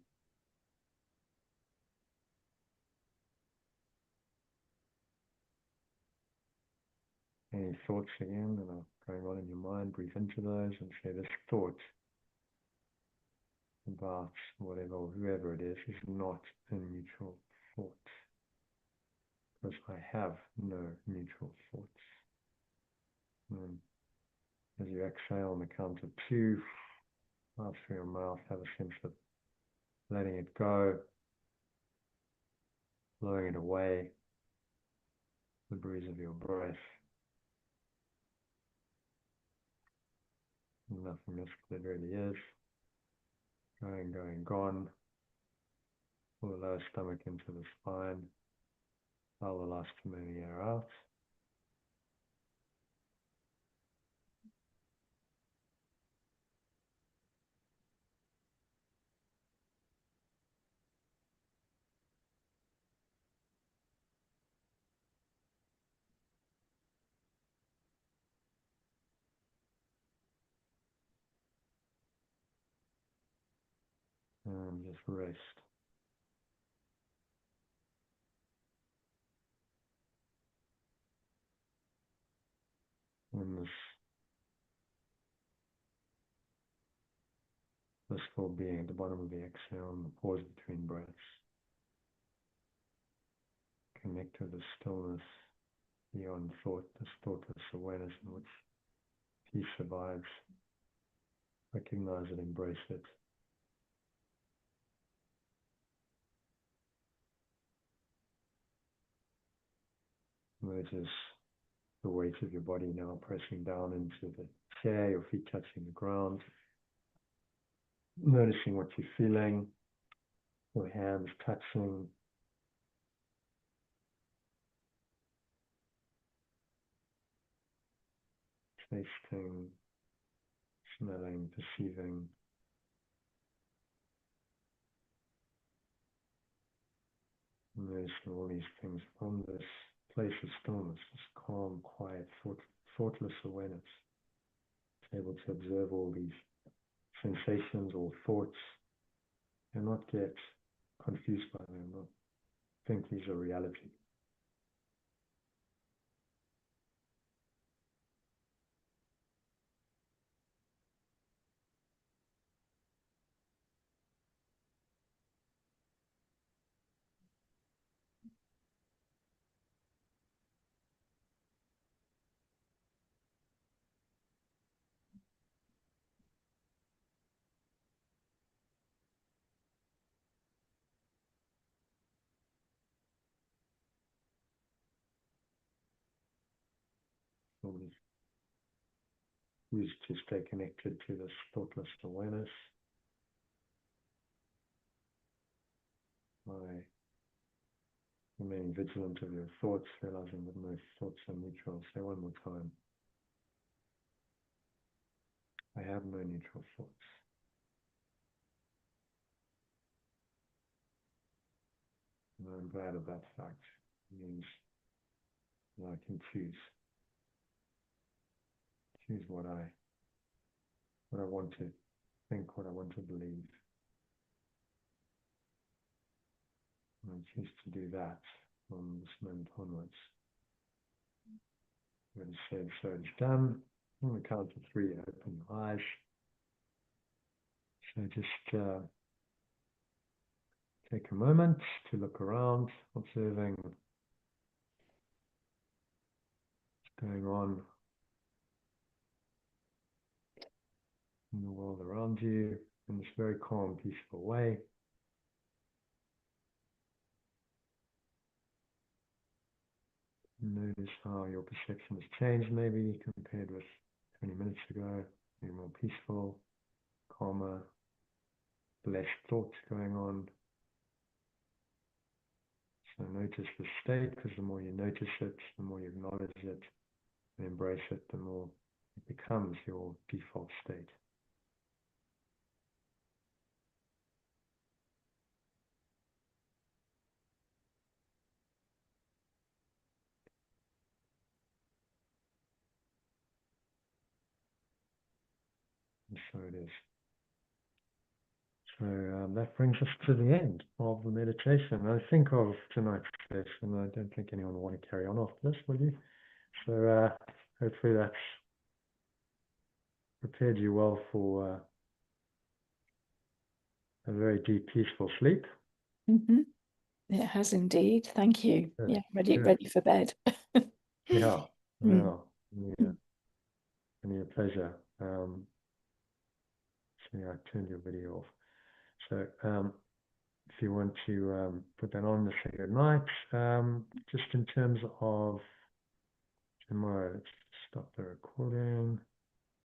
Speaker 1: any thoughts again that are going on in your mind. Breathe into those and say, this thought about whatever or whoever it is not a neutral thought. Because I have no neutral thoughts. And as you exhale on the count of 2, out through your mouth, have a sense of letting it go, blowing it away, the breeze of your breath. Nothingness that really is. Going, going, gone. Pull the lower stomach into the spine. Allow the last remaining air out. And just rest. In this blissful being at the bottom of the exhale and the pause between breaths. Connect to the stillness beyond thought, this thoughtless awareness in which peace survives. recognize it, embrace it. Notice the weight of your body now pressing down into the chair, your feet touching the ground. Noticing what you're feeling, your hands touching. Tasting, smelling, perceiving. Noticing all these things from this place of stillness, this calm, quiet, thoughtless awareness. Able to observe all these sensations or thoughts and not get confused by them, not think these are reality. Choose to stay connected to this thoughtless awareness by remaining vigilant of your thoughts, realizing that most thoughts are neutral. Say one more time. I have no neutral thoughts. And I'm glad of that fact. It means that I can choose what I want to think, what I want to believe. And I choose to do that from this moment onwards. I'm going to say the so it's done. On the count of 3, open your eyes. So just take a moment to look around, observing what's going on in the world around you in this very calm, peaceful way. Notice how your perception has changed maybe compared with 20 minutes ago. You're more peaceful, calmer, less thoughts going on. So notice the state, because the more you notice it, the more you acknowledge it and embrace it, the more it becomes your default state. And so it is. So that brings us to the end of the meditation. I think of tonight's session. I don't think anyone will want to carry on after this, will you? So hopefully that's prepared you well for a very deep, peaceful sleep.
Speaker 2: Mm-hmm. It has indeed. Thank you.
Speaker 1: Good.
Speaker 2: Yeah,
Speaker 1: Good.
Speaker 2: ready for bed.
Speaker 1: Yeah.
Speaker 2: Mm.
Speaker 1: Yeah. Any pleasure. So yeah, I turned your video off. So if you want to put that on to say good night, just in terms of tomorrow, let's stop the recording.